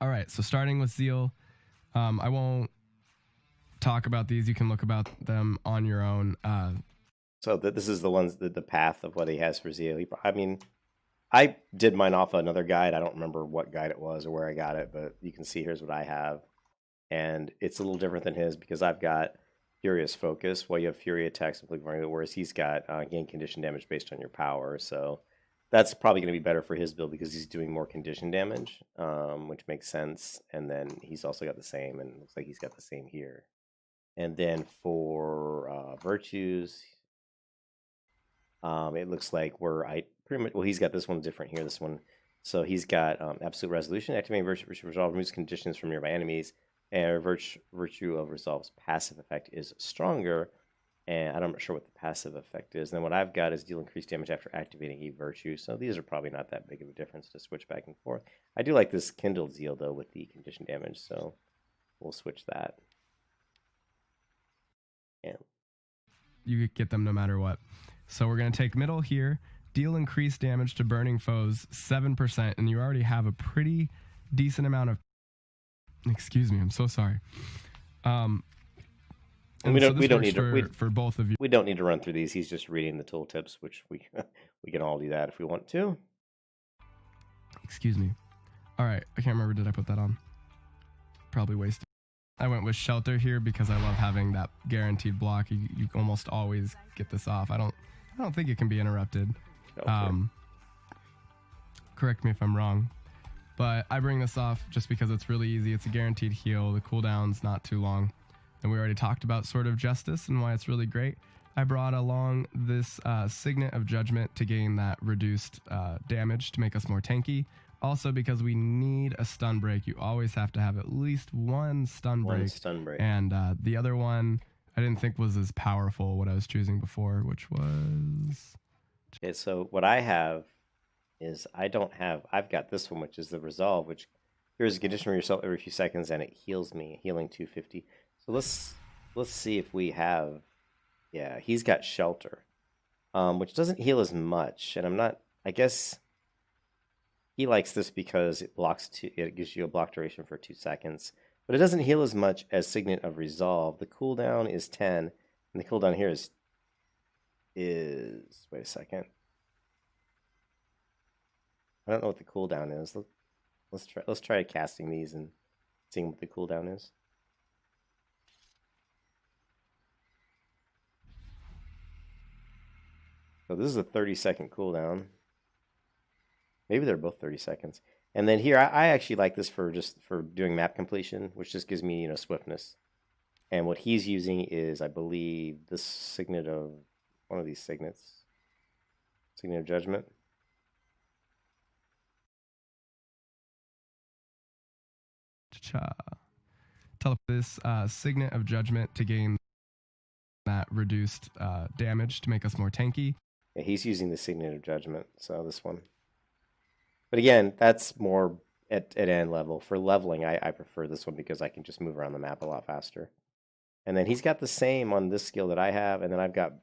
All right, so starting with Zeal, I won't talk about these. You can look about them on your own. So this is the path of what he has for Zeal. I mean, I did mine off another guide. I don't remember what guide it was or where I got it, but you can see here's what I have. And it's a little different than his because I've got Furious Focus. Well, you have Fury attacks, whereas he's got gain condition damage based on your power. So that's probably going to be better for his build because he's doing more condition damage, which makes sense. And then he's also got the same, and it looks like he's got the same here. And then for Virtues, it looks like he's got this one different here. This one, so he's got Absolute Resolution. Activating Virtue Resolve removes conditions from nearby enemies. And Virtue of Resolve's passive effect is stronger, and I'm not sure what the passive effect is. And then what I've got is deal increased damage after activating a Virtue, so these are probably not that big of a difference to switch back and forth. I do like this Kindled Zeal, though, with the condition damage, so we'll switch that. Yeah. You get them no matter what. So we're going to take middle here, deal increased damage to burning foes 7%, and you already have a pretty decent amount of. Excuse me, I'm so sorry. We don't need to for both of you. We don't need to run through these. He's just reading the tooltips, which we can all do that if we want to. Excuse me. All right, I can't remember. Did I put that on? Probably wasted. I went with Shelter here because I love having that guaranteed block. You almost always get this off. I don't think it can be interrupted. Correct me if I'm wrong. But I bring this off just because it's really easy. It's a guaranteed heal. The cooldown's not too long. And we already talked about Sword of Justice and why it's really great. I brought along this Signet of Judgment to gain that reduced damage to make us more tanky. Also, because we need a stun break, you always have to have at least one stun break. One stun break. And the other one I didn't think was as powerful, what I was choosing before, which was... Okay, so what I have is I've got this one, which is the Resolve, which here's a condition for yourself every few seconds, and it heals me, healing 250. So let's see if we have, yeah, he's got Shelter, which doesn't heal as much, and I guess he likes this because it gives you a block duration for 2 seconds, but it doesn't heal as much as Signet of Resolve. The cooldown is 10, and the cooldown here is wait a second. I don't know what the cooldown is. Let's try casting these and seeing what the cooldown is. So this is a 30-second cooldown. Maybe they're both 30 seconds. And then here, I actually like this for doing map completion, which just gives me, swiftness. And what he's using is, I believe, this Signet of one of these signets. Signet of Judgment. Teleport this Signet of Judgment to gain that reduced damage to make us more tanky. Yeah, he's using the Signet of Judgment, so this one. But again, that's more at end level. For leveling, I prefer this one because I can just move around the map a lot faster. And then he's got the same on this skill that I have, and then I've got...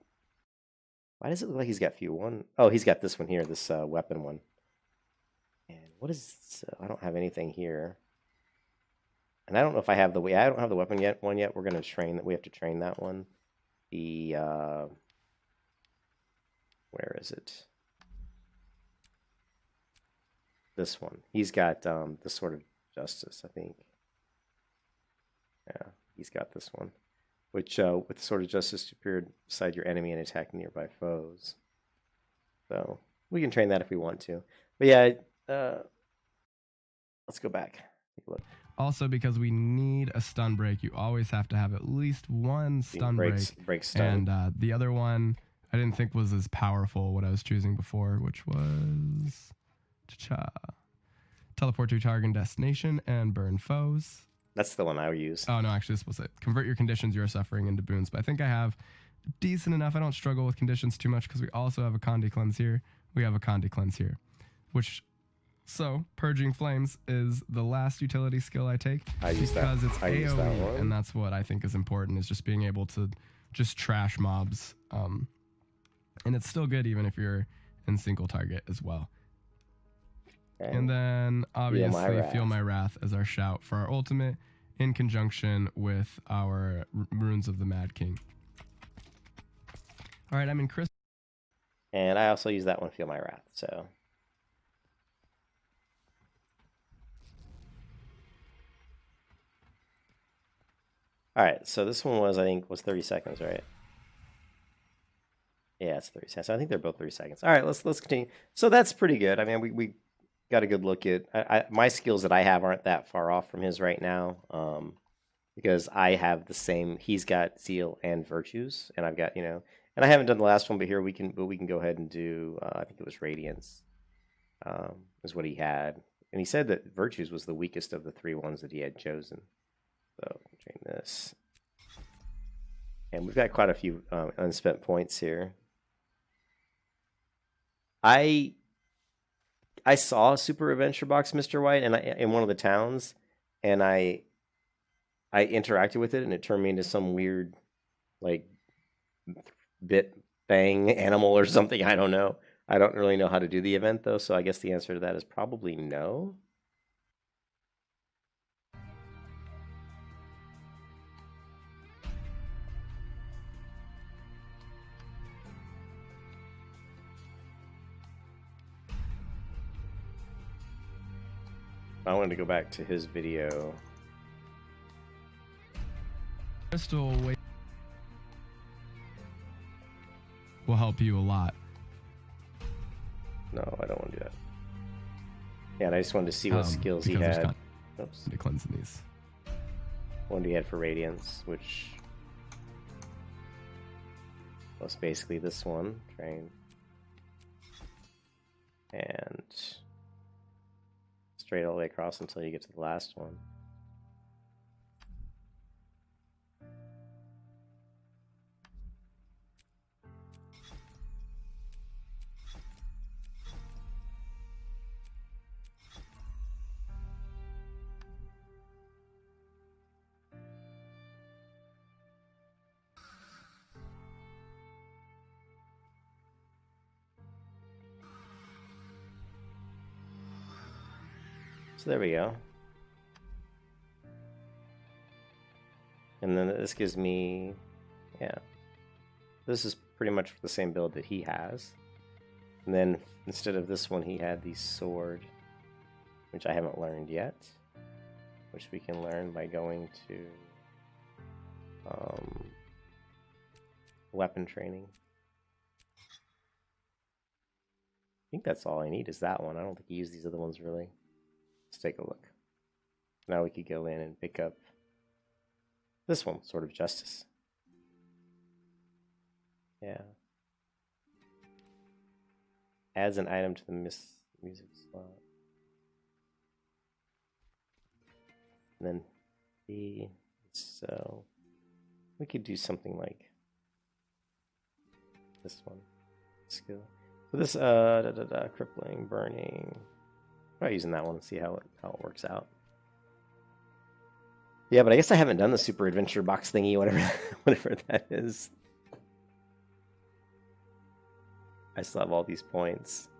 Why does it look like he's got few one? Oh, he's got this one here, this weapon one. And what is... I don't have anything here. And I don't know if I have I don't have the weapon one yet. We're going to train that. We have to train that one. The... where is it? This one. He's got the Sword of Justice, I think. Yeah, he's got this one. Which, with the Sword of Justice, appear beside your enemy and attack nearby foes. So, we can train that if we want to. But yeah, let's go back. Take a look. Also, because we need a stun break, you always have to have at least one stun break stun. And the other one I didn't think was as powerful, what I was choosing before, which was... Teleport to target destination and burn foes. That's the one I would use. Oh, no, actually, this was it. Convert your conditions you are suffering into boons. But I think I have decent enough. I don't struggle with conditions too much because we also have a Condi Cleanse here. We have a Condi Cleanse here. So, Purging Flames is the last utility skill I take. I use because that. It's I use that AoE, one. and that's what I think is important, is just being able to just trash mobs. And it's still good even if you're in single target as well. Okay. And then, obviously, Feel My Wrath as our shout for our ultimate in conjunction with our Runes of the Mad King. All right, I'm in Chris. And I also use that one, Feel My Wrath, so... Alright, so this one was, I think, 30 seconds, right? Yeah, it's 30 seconds. I think they're both 30 seconds. Alright, let's continue. So that's pretty good. I mean, we got a good look at... my skills that I have aren't that far off from his right now. Because I have the same... He's got Zeal and Virtues, and I've got, And I haven't done the last one, but here we can go ahead and do... I think it was Radiance. Is what he had. And he said that Virtues was the weakest of the 3 ones that he had chosen. So, train this. And we've got quite a few unspent points here. I saw a Super Adventure Box, Mr. White, and in one of the towns, and I interacted with it, and it turned me into some weird, like, bit bang animal or something. I don't know. I don't really know how to do the event, though, so I guess the answer to that is probably no. I wanted to go back to his video. Crystal will help you a lot. No, I don't want to do that. Yeah, and I just wanted to see what skills he had. Oops. To cleansing these. One he had for Radiance, which was basically this one. Train. And straight all the way across until you get to the last one. So there we go. And then this gives me, yeah, this is pretty much the same build that he has. And then instead of this one, he had the sword, which I haven't learned yet, which we can learn by going to weapon training. I think that's all I need is that one. I don't think he used these other ones really. Let's take a look. Now we could go in and pick up this one, Sword of Justice. Yeah. Adds an item to the music slot. And then B, so we could do something like this one. Skill. So this crippling, burning. Try using that one and see how it works out. Yeah, but I guess I haven't done the super adventure box thingy, whatever that is. I still have all these points.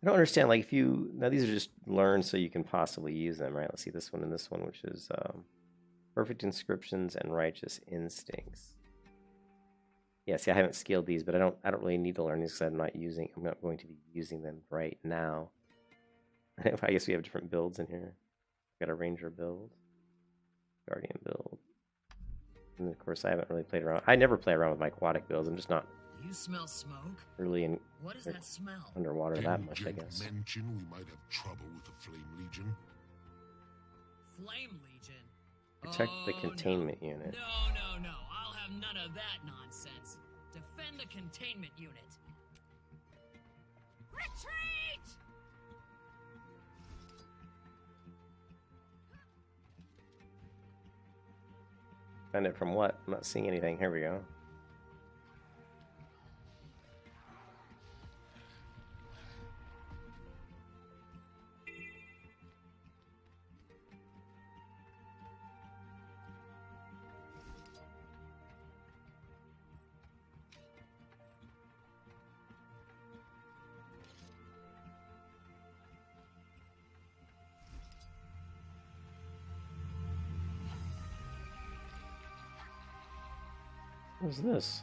I don't understand, like, if you... Now, these are just learned so you can possibly use them, right? Let's see this one and this one, which is Perfect Inscriptions and Righteous Instincts. Yeah, see, I haven't scaled these, but I don't really need to learn these because I'm not going to be using them right now. I guess we have different builds in here. Got a Ranger build, Guardian build. And, of course, I haven't really played around. I never play around with my aquatic builds. I'm just not... Do you smell smoke? Really in What is that smell? underwater Didn't that much, I Jink guess. mention we might have trouble with the Flame Legion? Flame Legion. Protect the Oh, containment no. unit. No. I'll have none of that nonsense. Defend the containment unit. Retreat! Defend it from what? I'm not seeing anything. Here we go. What's this?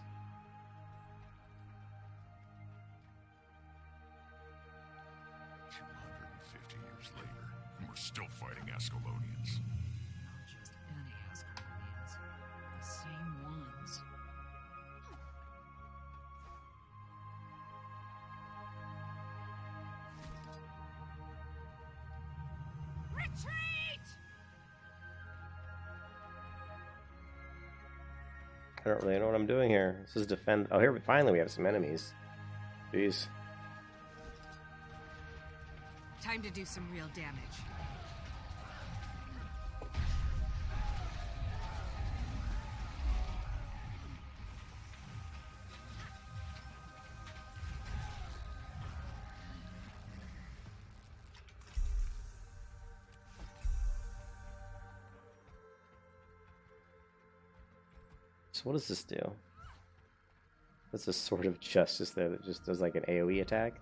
Years later, and we're still fighting Ascalonians. Not just any Ascalonians. The same ones. Retreat! I don't really know what I'm doing here. This is defend. Oh, here finally we have some enemies. Jeez. Time to do some real damage. So what does this do? That's a Sword of Justice there that just does like an AoE attack.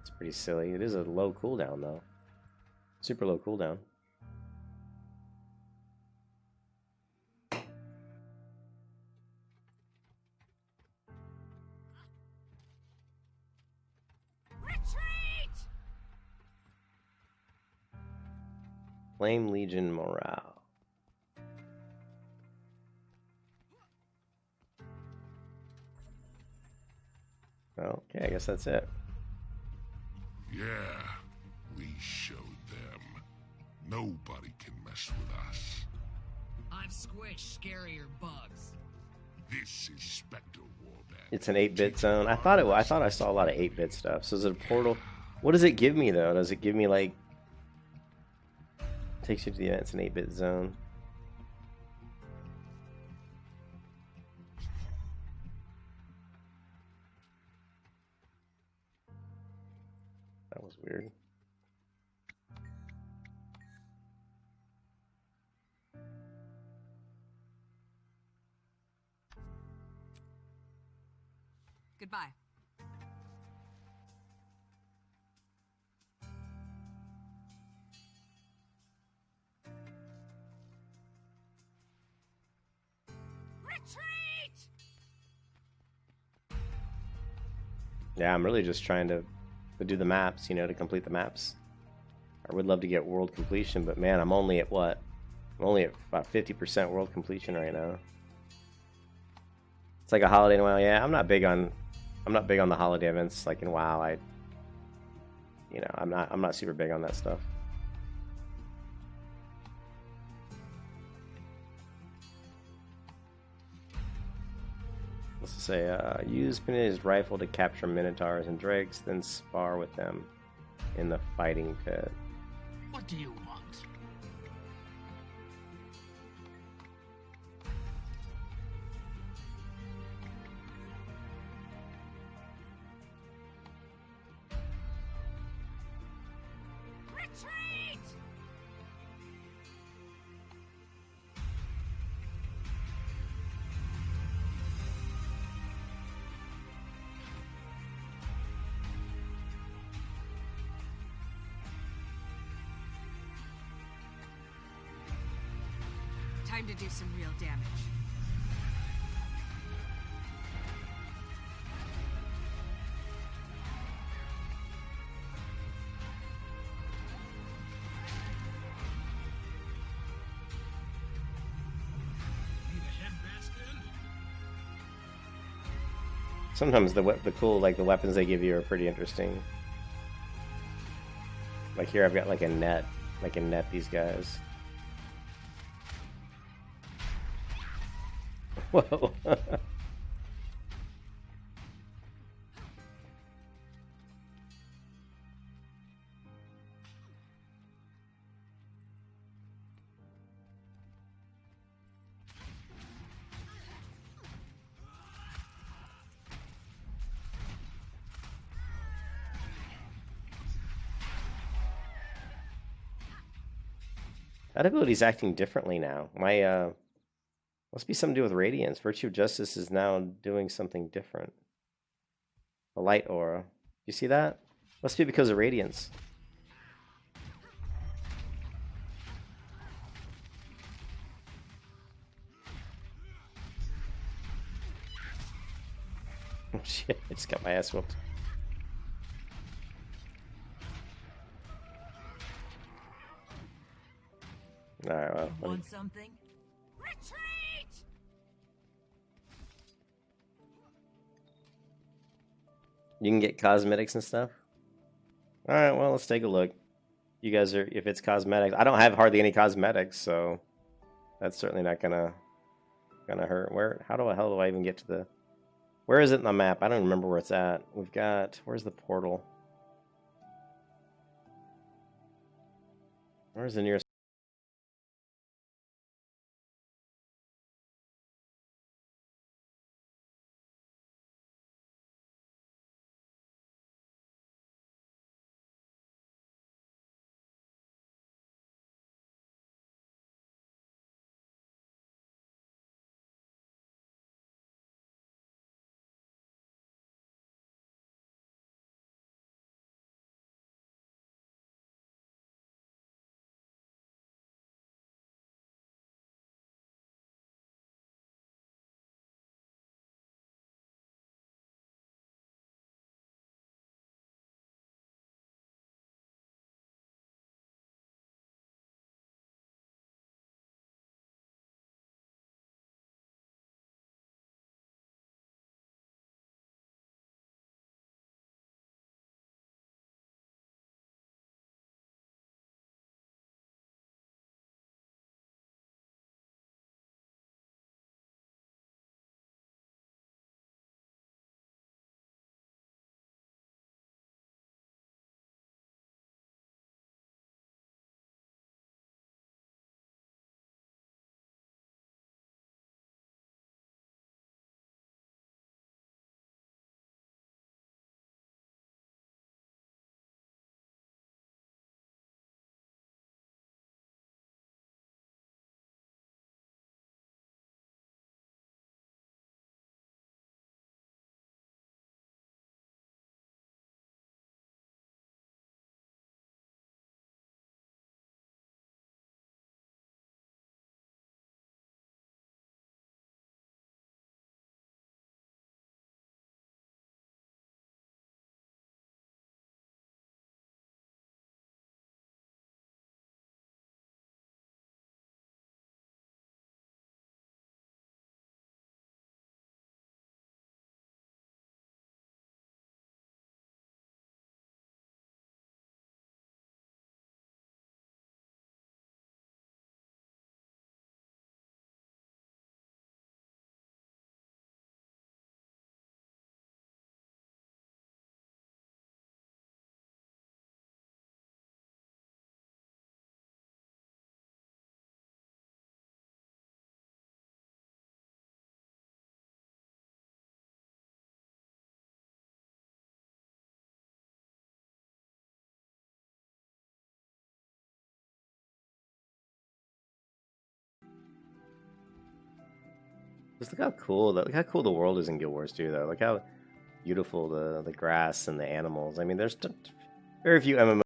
It's pretty silly. It is a low cooldown though. Super low cooldown. Retreat! Flame Legion morale. Okay, I guess that's it. Yeah, can mess with us. I've squished scarier bugs. This is Spectre Warband. It's an 8-bit zone. I thought I saw a lot of 8-bit stuff. So is it a portal? What does it give me though? Does it give me like takes you to the event? It's an 8-bit zone. That was weird. Goodbye. Retreat! Yeah, I'm really just trying to do the maps, you know, to complete the maps. I would love to get world completion, but man, I'm only at what? I'm only at about 50% world completion right now. It's like a holiday in WoW. Yeah, I'm not big on the holiday events like in WoW. I'm not super big on that stuff. Let's say, use Pinita's rifle to capture minotaurs and drakes, then spar with them in the fighting pit. What do you want? Retreat! Time to do some real damage. Need a headbasket? Sometimes the cool like the weapons they give you are pretty interesting. Like here I've got like a net. I can net these guys. Whoa. That ability's acting differently now. My must be something to do with Radiance. Virtue of Justice is now doing something different. The light aura. You see that? Must be because of Radiance. Oh shit, I just got my ass whooped. Alright, well. Want something? Retreat! You can get cosmetics and stuff? Alright, well, let's take a look. You guys are, if it's cosmetics, I don't have hardly any cosmetics, so that's certainly not gonna hurt. How the hell do I even get to the, where is it in the map? I don't remember where it's at. We've got, where's the portal? Where's the nearest Just look how cool the world is in Guild Wars 2, though. Look how beautiful the grass and the animals. I mean, there's very few MMOs.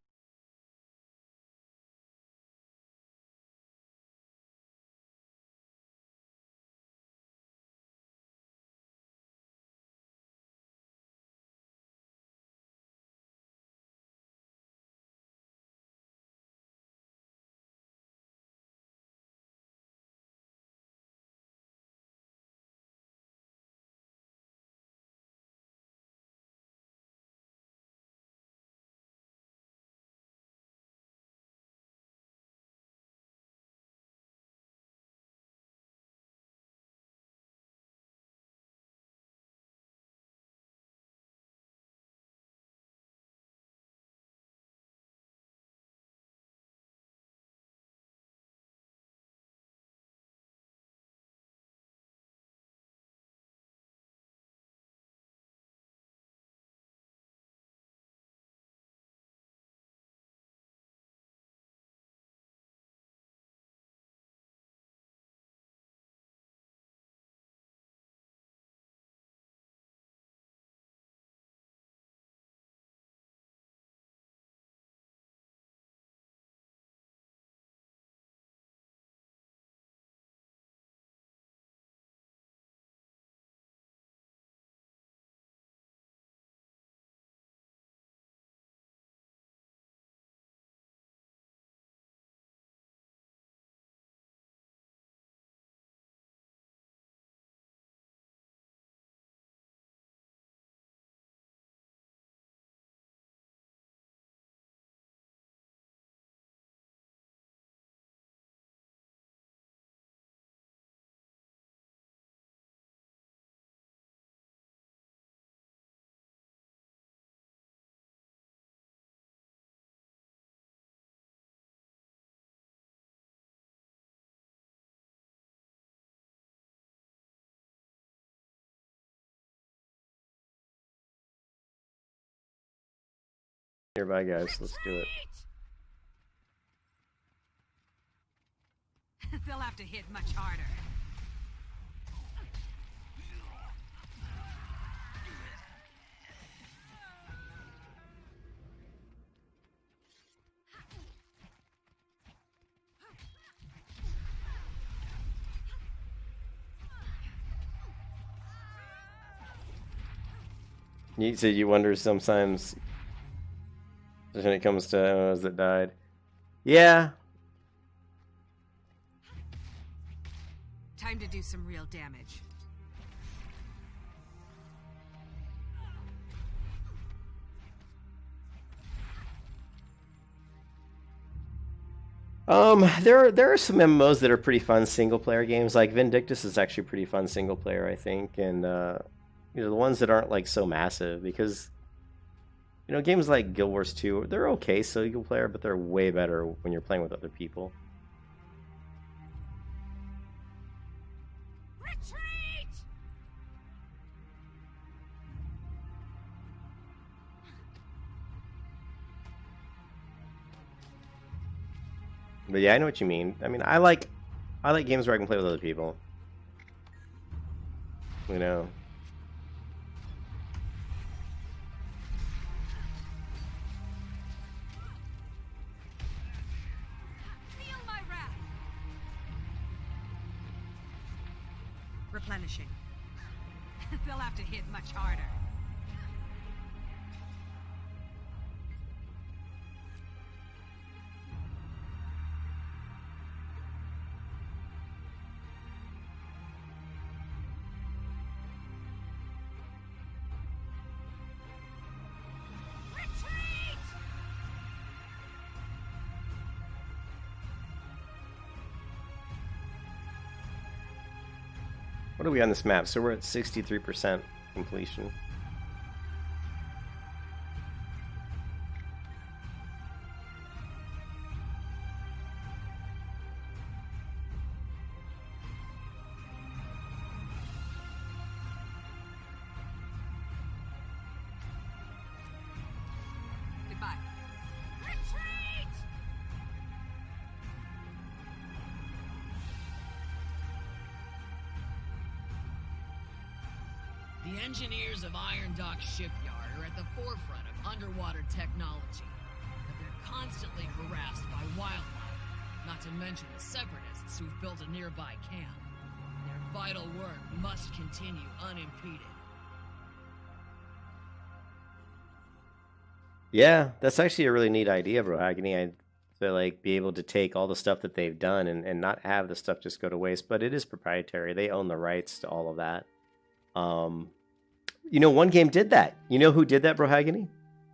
Nearby guys, let's do it. They'll have to hit much harder. You wonder sometimes when it comes to MMOs that died. Yeah. Time to do some real damage. There are some MMOs that are pretty fun single player games. Like Vindictus is actually pretty fun single player, I think, and you know, the ones that aren't like so massive, because you know, games like Guild Wars 2, they're okay single player, but they're way better when you're playing with other people. Retreat! But yeah, I know what you mean. I mean, I like games where I can play with other people. You know. Feel my wrath. Replenishing. They'll have to hit much harder. Retreat! What are we on this map? So we're at 63% completion. Goodbye. Retreat! The engineers of Iron Dock Shipyard are at the forefront of underwater technology, but they're constantly harassed by wildlife, not to mention the Separatists who've built a nearby camp. Their vital work must continue unimpeded. Yeah, that's actually a really neat idea, Brohagony. To like be able to take all the stuff that they've done and not have the stuff just go to waste, but it is proprietary. They own the rights to all of that. You know, one game did that. You know who did that, Brohagony?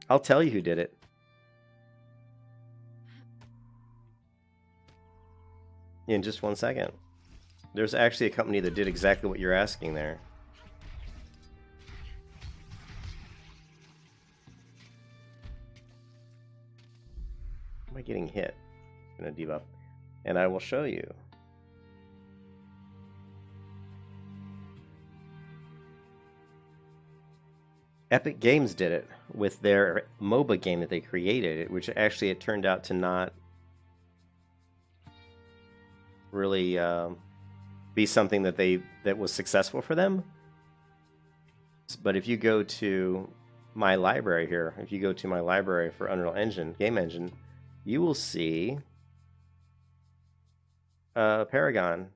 I'll tell you who did it. In just 1 second. There's actually a company that did exactly what you're asking there. Am I getting hit? I'm going to debuff. And I will show you. Epic Games did it with their MOBA game that they created, which actually it turned out to not really be something that was successful for them. But if you go to my library here, if you go to my library for Unreal Engine, Game Engine, you will see Paragon.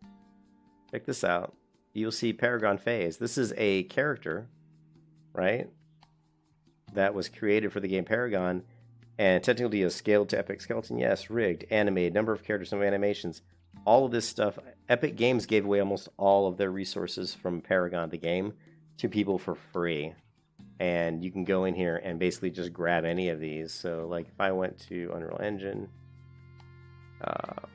Check this out. You'll see Paragon Phase. This is a character, right, that was created for the game Paragon, and technically is scaled to Epic Skeleton. Yes, rigged, animated, number of characters, number of animations, all of this stuff. Epic Games gave away almost all of their resources from Paragon, the game, to people for free. And you can go in here and basically just grab any of these. So, like, if I went to Unreal Engine, God,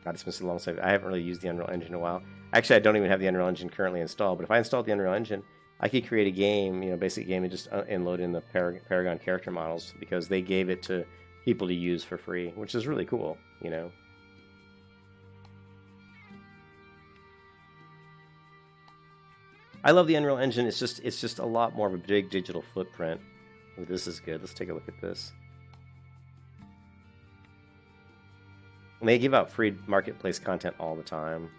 it's been so long since I haven't really used the Unreal Engine in a while. Actually, I don't even have the Unreal Engine currently installed. But if I installed the Unreal Engine, I could create a game, you know, basic game, and just load in the Paragon character models, because they gave it to people to use for free, which is really cool, you know. I love the Unreal Engine. It's just a lot more of a big digital footprint. Ooh, this is good. Let's take a look at this. And they give out free marketplace content all the time,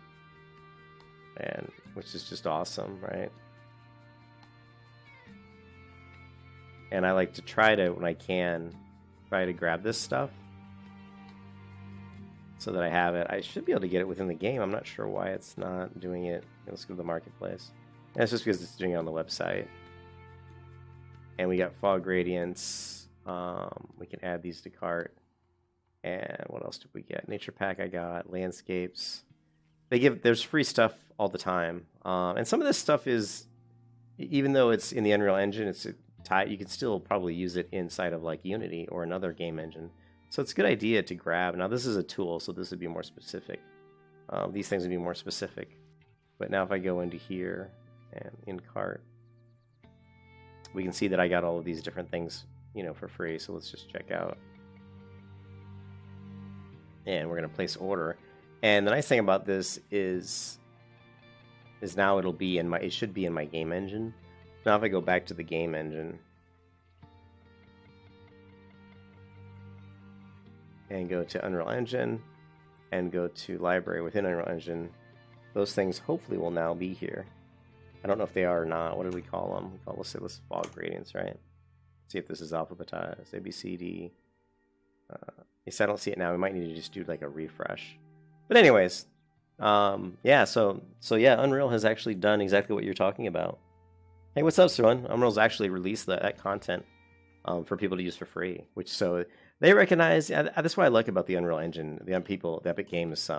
and which is just awesome, right? And I like to try to, when I can, try to grab this stuff so that I have it. I should be able to get it within the game. I'm not sure why it's not doing it. Let's go to the marketplace. And it's just because it's doing it on the website. And we got fog gradients. We can add these to cart. And what else did we get? Nature pack I got. Landscapes. There's free stuff all the time. And some of this stuff is, even though it's in the Unreal Engine, you can still probably use it inside of like Unity or another game engine. So it's a good idea to grab. Now this is a tool, so this would be more specific. These things would be more specific. But now if I go into here and in cart, we can see that I got all of these different things, you know, for free. So let's just check out. And we're going to place order. And the nice thing about this is now it should be in my game engine. Now if I go back to the game engine and go to Unreal Engine and go to library within Unreal Engine, those things hopefully will now be here. I don't know if they are or not. What did we call them? Let's say fog gradients, right? See if this is alphabetized. A, B, C, D. Yes, I don't see it now. We might need to just do like a refresh. But anyways, yeah. So yeah, Unreal has actually done exactly what you're talking about. Hey, what's up, Sirun? Unreal's actually released that content for people to use for free, so they recognize. That's what I like about the Unreal Engine. The Epic Games,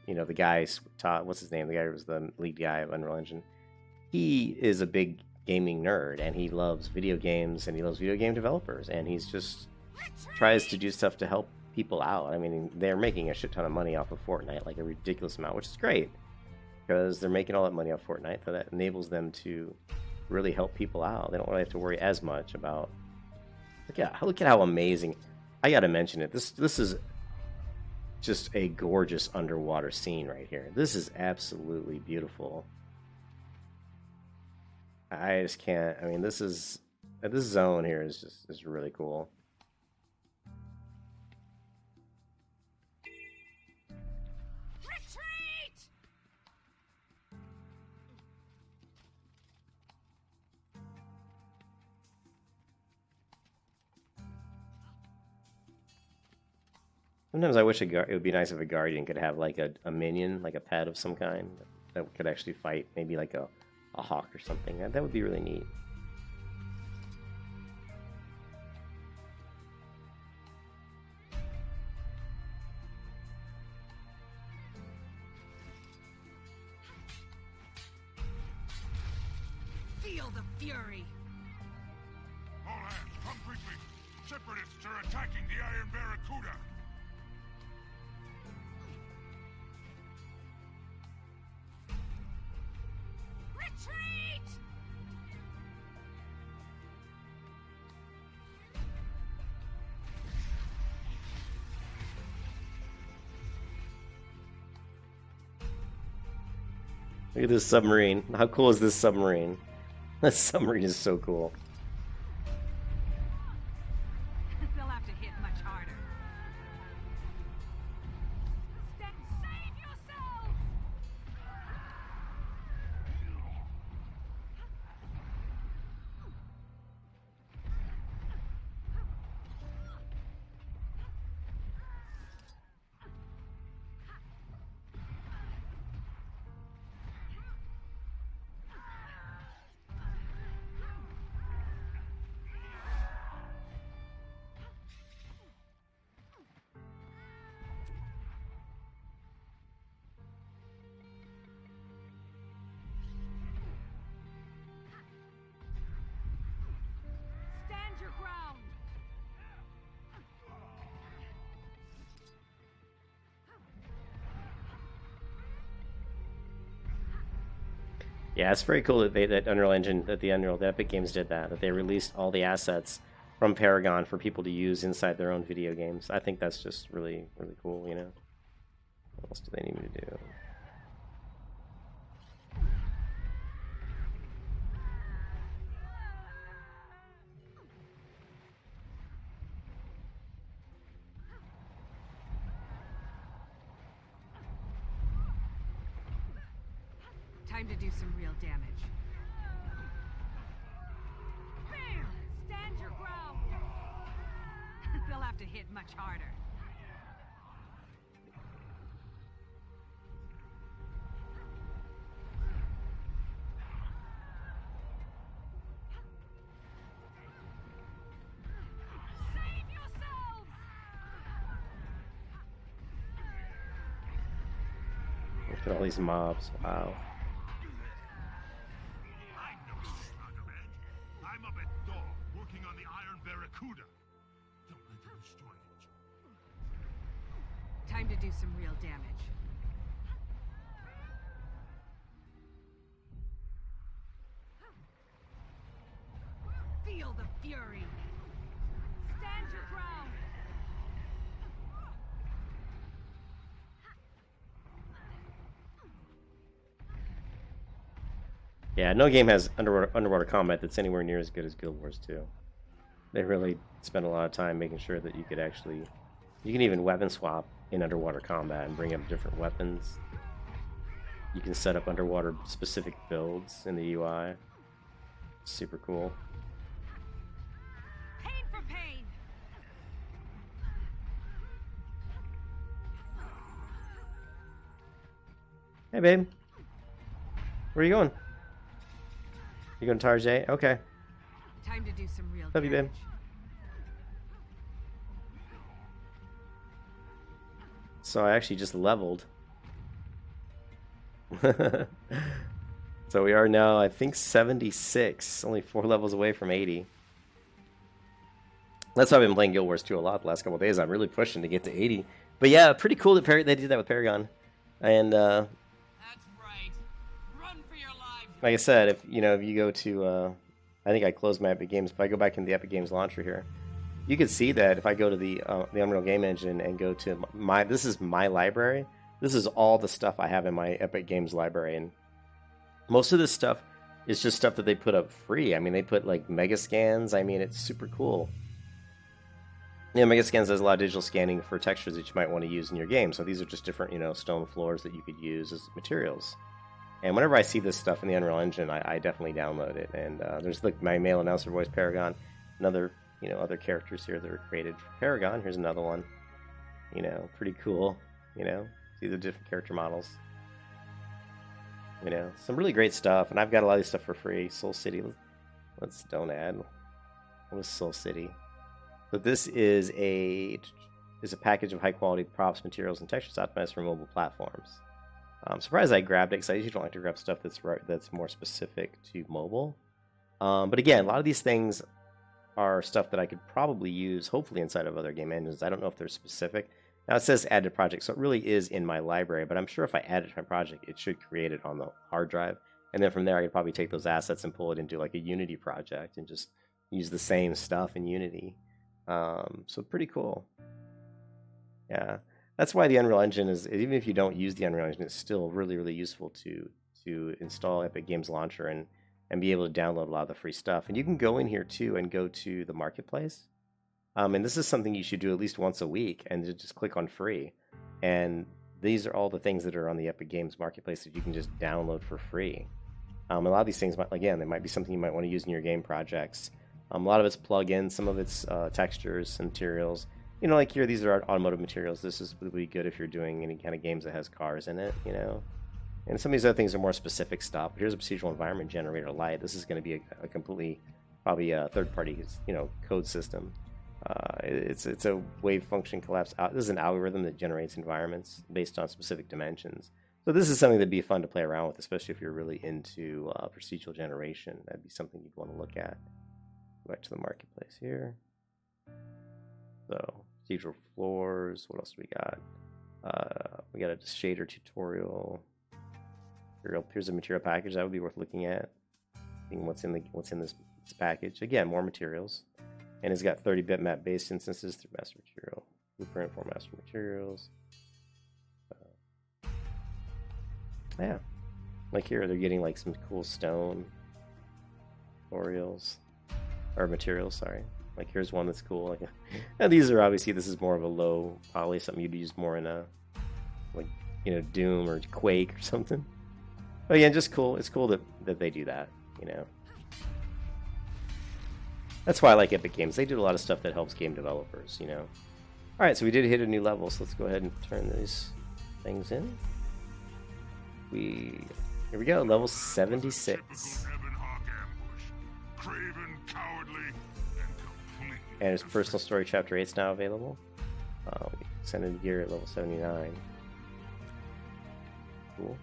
you know, the guy, Todd, what's his name? The guy who was the lead guy of Unreal Engine. He is a big gaming nerd, and he loves video games, and he loves video game developers, and he's just tries to do stuff to help people out. I mean, they're making a shit ton of money off of Fortnite, like a ridiculous amount, which is great, because they're making all that money off Fortnite, so that enables them to really help people out. They don't really have to worry as much about. Look at how amazing. I gotta mention it. This is just a gorgeous underwater scene right here. This is absolutely beautiful. I just can't. I mean, this zone here is really cool. Retreat! Sometimes I wish it would be nice if a Guardian could have like a minion, like a pet of some kind, that could actually fight, maybe like a hawk or something. That would be really neat. Feel the fury. All hands, come quickly. Separatists are attacking the Iron Barracuda. Retreat! Look at this submarine. How cool is this submarine? This submarine is so cool. They'll have to hit much harder. Save yourselves! Stand your ground! Yeah, it's very cool that that the Epic Games did that they released all the assets from Paragon for people to use inside their own video games. I think that's just really, really cool, you know. What else do they need me to do? Time to do some real damage. Bam! Stand your ground! They'll have to hit much harder. Save yourselves! Look at all these mobs. Wow. I know you, Sluggerman. I'm up at dawn, working on the Iron Barracuda. Don't let them destroy it. Time to do some real damage. Feel the fury. Stand your ground. Yeah, no game has underwater combat that's anywhere near as good as Guild Wars 2. They really spent a lot of time making sure that you could actually... You can even weapon swap in underwater combat and bring up different weapons. You can set up underwater specific builds in the UI. Super cool. Pain for pain. Hey, babe. Where are you going? You going to Tarjay? Okay. Time to do some real Love you, damage. babe. So I actually just leveled. So we are now, I think, 76. Only 4 levels away from 80. That's why I've been playing Guild Wars 2 a lot the last couple of days. I'm really pushing to get to 80. But yeah, pretty cool that they did that with Paragon. And That's right. Run for your lives. like I said, if you go to, I think I closed my Epic Games. If I go back in the Epic Games launcher here, you can see that if I go to the Unreal Game Engine and go to this is my library. This is all the stuff I have in my Epic Games library, and most of this stuff is just stuff that they put up free. I mean, they put like Mega Scans. I mean, it's super cool. Yeah, Mega Scans does a lot of digital scanning for textures that you might want to use in your game. So these are just different, stone floors that you could use as materials. And whenever I see this stuff in the Unreal Engine, I definitely download it. And there's like my male announcer voice, Paragon, and other, other characters here that are created for Paragon. Here's another one. You know, pretty cool. You know, see the different character models. You know, some really great stuff, and I've got a lot of this stuff for free. Soul City, let's don't add. What is Soul City? But this is a package of high quality props, materials, and textures optimized for mobile platforms. I'm surprised I grabbed it because I usually don't like to grab stuff that's more specific to mobile. But again, a lot of these things are stuff that I could probably use, hopefully, inside of other game engines. I don't know if they're specific. Now, it says add to project, so it really is in my library, but I'm sure if I add it to my project, it should create it on the hard drive. And then from there, I could probably take those assets and pull it into like a Unity project and just use the same stuff in Unity. So pretty cool. Yeah, that's why the Unreal Engine is, even if you don't use the Unreal Engine, it's still really, really useful to install Epic Games Launcher and be able to download a lot of the free stuff. And you can go in here too and go to the marketplace. And this is something you should do at least once a week, and just click on free. And these are all the things that are on the Epic Games Marketplace that you can just download for free. A lot of these things, again, they might be something you might want to use in your game projects. A lot of it's plugins, some of it's textures and materials. You know, like here, these are automotive materials. This is really good if you're doing any kind of games that has cars in it, you know. And some of these other things are more specific stuff. Here's a procedural environment generator light. This is going to be a completely, probably a third-party, you know, code system. It's a wave function collapse. This is an algorithm that generates environments based on specific dimensions. So this is something that'd be fun to play around with, especially if you're really into procedural generation. That'd be something you'd want to look at. Go back to the marketplace here. So procedural floors. What else do we got? We got a shader tutorial. Here's a material package that would be worth looking at. Seeing what's in this package. Again, more materials. And it's got 30-bit map-based instances through master material. Blueprint for master materials. Yeah. Like here, they're getting like some cool stone tutorials. Or materials, sorry. Like here's one that's cool. Like, and these are obviously, this is more of a low poly, something you'd use more in a, like, you know, Doom or Quake or something. But yeah, just cool. It's cool that they do that, you know. That's why I like Epic Games. They do a lot of stuff that helps game developers, you know. Alright, so we did hit a new level, so let's go ahead and turn these things in. Here we go, level 76. And his personal story chapter 8 is now available. We send in gear at level 79. Cool.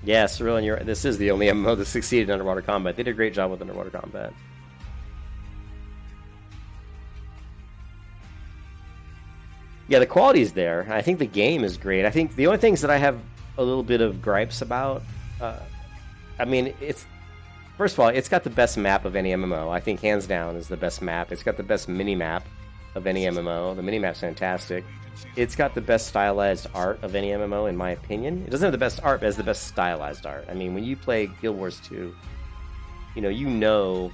Yeah, Cyril, this is the only MMO that succeeded in underwater combat. They did a great job with underwater combat. Yeah, the quality is there. I think the game is great. I think the only things that I have a little bit of gripes about, I mean, first of all, it's got the best map of any MMO. I think hands down is the best map. It's got the best mini-map of any MMO. The mini-map's fantastic. It's got the best stylized art of any MMO, in my opinion. It doesn't have the best art, but it has the best stylized art. I mean, when you play Guild Wars 2, you know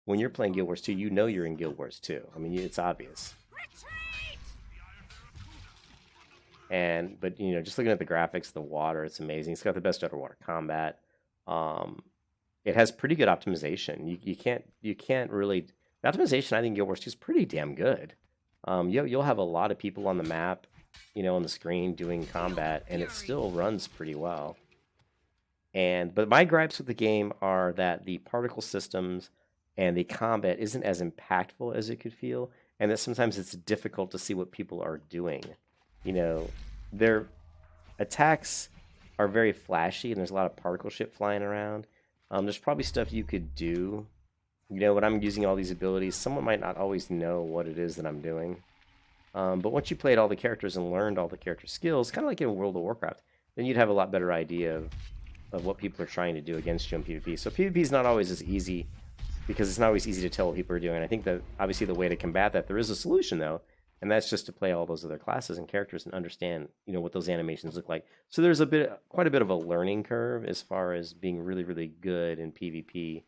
when you're playing Guild Wars 2, you know you're in Guild Wars 2. I mean, it's obvious. But just looking at the graphics, the water, it's amazing. It's got the best underwater combat. It has pretty good optimization. You can't really. The optimization, I think, Guild Wars 2 is pretty damn good. You'll have a lot of people on the map, on the screen doing combat, and it still runs pretty well. But my gripes with the game are that the particle systems and the combat isn't as impactful as it could feel, and that sometimes it's difficult to see what people are doing. Their attacks are very flashy, and there's a lot of particle shit flying around. There's probably stuff you could do. When I'm using all these abilities, someone might not always know what it is that I'm doing. But once you played all the characters and learned all the character skills, kind of like in World of Warcraft, then you'd have a lot better idea of what people are trying to do against you in PvP. So PvP is not always as easy, because it's not always easy to tell what people are doing. I think that, obviously, the way to combat that, there is a solution, though, and that's just to play all those other classes and characters and understand, what those animations look like. So there's quite a bit of a learning curve as far as being really, really good in PvP.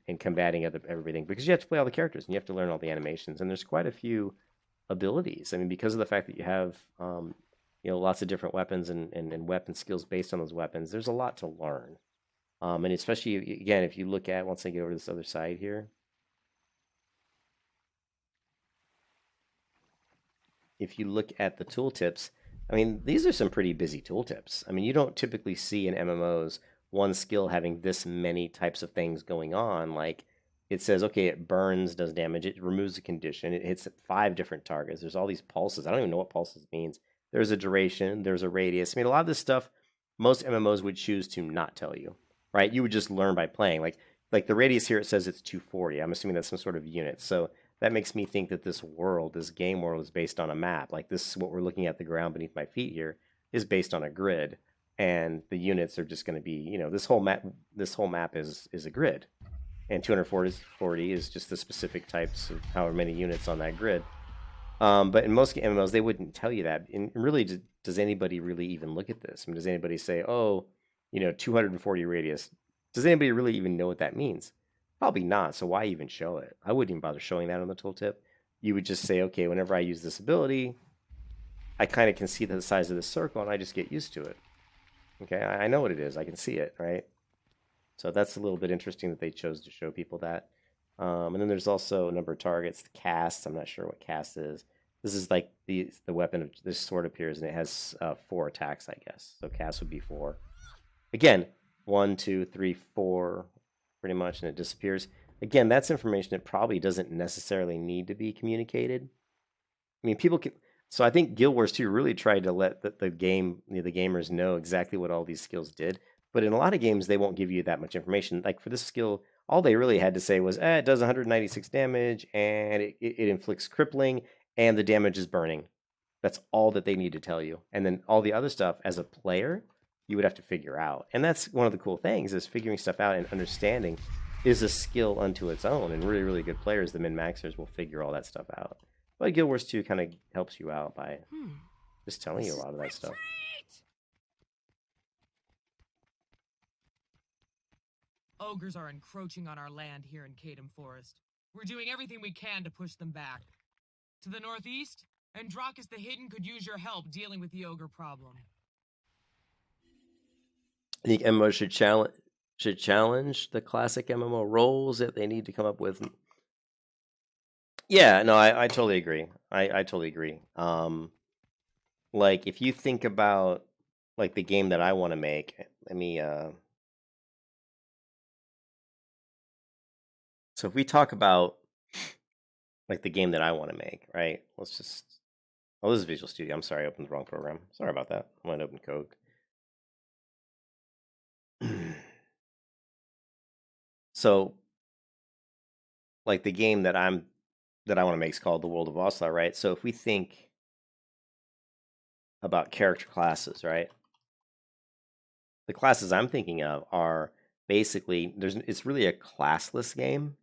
And combating everything, because you have to play all the characters and you have to learn all the animations, and there's quite a few abilities. I mean, because of the fact that you have you know, lots of different weapons and weapon skills based on those weapons. There's a lot to learn. And especially, again, if you look at, once I get over to this other side here, if you look at the tooltips, I mean, these are some pretty busy tooltips. I mean, you don't typically see in MMOs one skill having this many types of things going on. Like, it says, okay, it burns, does damage, it removes a condition, it hits 5 different targets. There's all these pulses. I don't even know what pulses means. There's a duration, there's a radius. I mean, a lot of this stuff, most MMOs would choose to not tell you, right? You would just learn by playing. Like the radius here, it says it's 240. I'm assuming that's some sort of unit. So that makes me think that this world, this game world, is based on a map. Like this, what we're looking at, the ground beneath my feet here, is based on a grid. And the units are just going to be, you know, this whole map is a grid. And 240 is just the specific types of however many units on that grid. But in most MMOs, they wouldn't tell you that. And really, does anybody really even look at this? I mean, does anybody say, oh, you know, 240 radius? Does anybody really even know what that means? Probably not. So why even show it? I wouldn't even bother showing that on the tooltip. You would just say, okay, whenever I use this ability, I kind of can see the size of the circle, and I just get used to it. Okay, I know what it is. I can see it, right? So that's a little bit interesting that they chose to show people that. And then there's also a number of targets. The cast, I'm not sure what cast is. This is like the weapon of this sword appears, and it has 4 attacks, I guess. So cast would be 4. Again, 1, 2, 3, 4, pretty much, and it disappears. Again, that's information that probably doesn't necessarily need to be communicated. I mean, people can. So I think Guild Wars 2 really tried to let the gamers know exactly what all these skills did. But in a lot of games, they won't give you that much information. Like for this skill, all they really had to say was, it does 196 damage, and it inflicts crippling, and the damage is burning. That's all that they need to tell you. And then all the other stuff, as a player, you would have to figure out. And that's one of the cool things, is figuring stuff out and understanding is a skill unto its own. And really, really good players, the min-maxers, will figure all that stuff out. But Guild Wars 2 kind of helps you out by just telling you a lot of that stuff. Ogres are encroaching on our land here in Kadem Forest. We're doing everything we can to push them back. To the northeast, Andrakis the Hidden could use your help dealing with the ogre problem. I think MMO should challenge the classic MMO roles that they need to come up with. Yeah, no, I totally agree. I totally agree. Like if you think about like the game that I want to make, let me so if we talk about like the game that I want to make, right? Let's just this is Visual Studio. I'm sorry, I opened the wrong program. Sorry about that. I went open code. So like the game that I want to make is called The World of Oslar, right? So if we think about character classes, right? The classes I'm thinking of are basically it's really a classless game.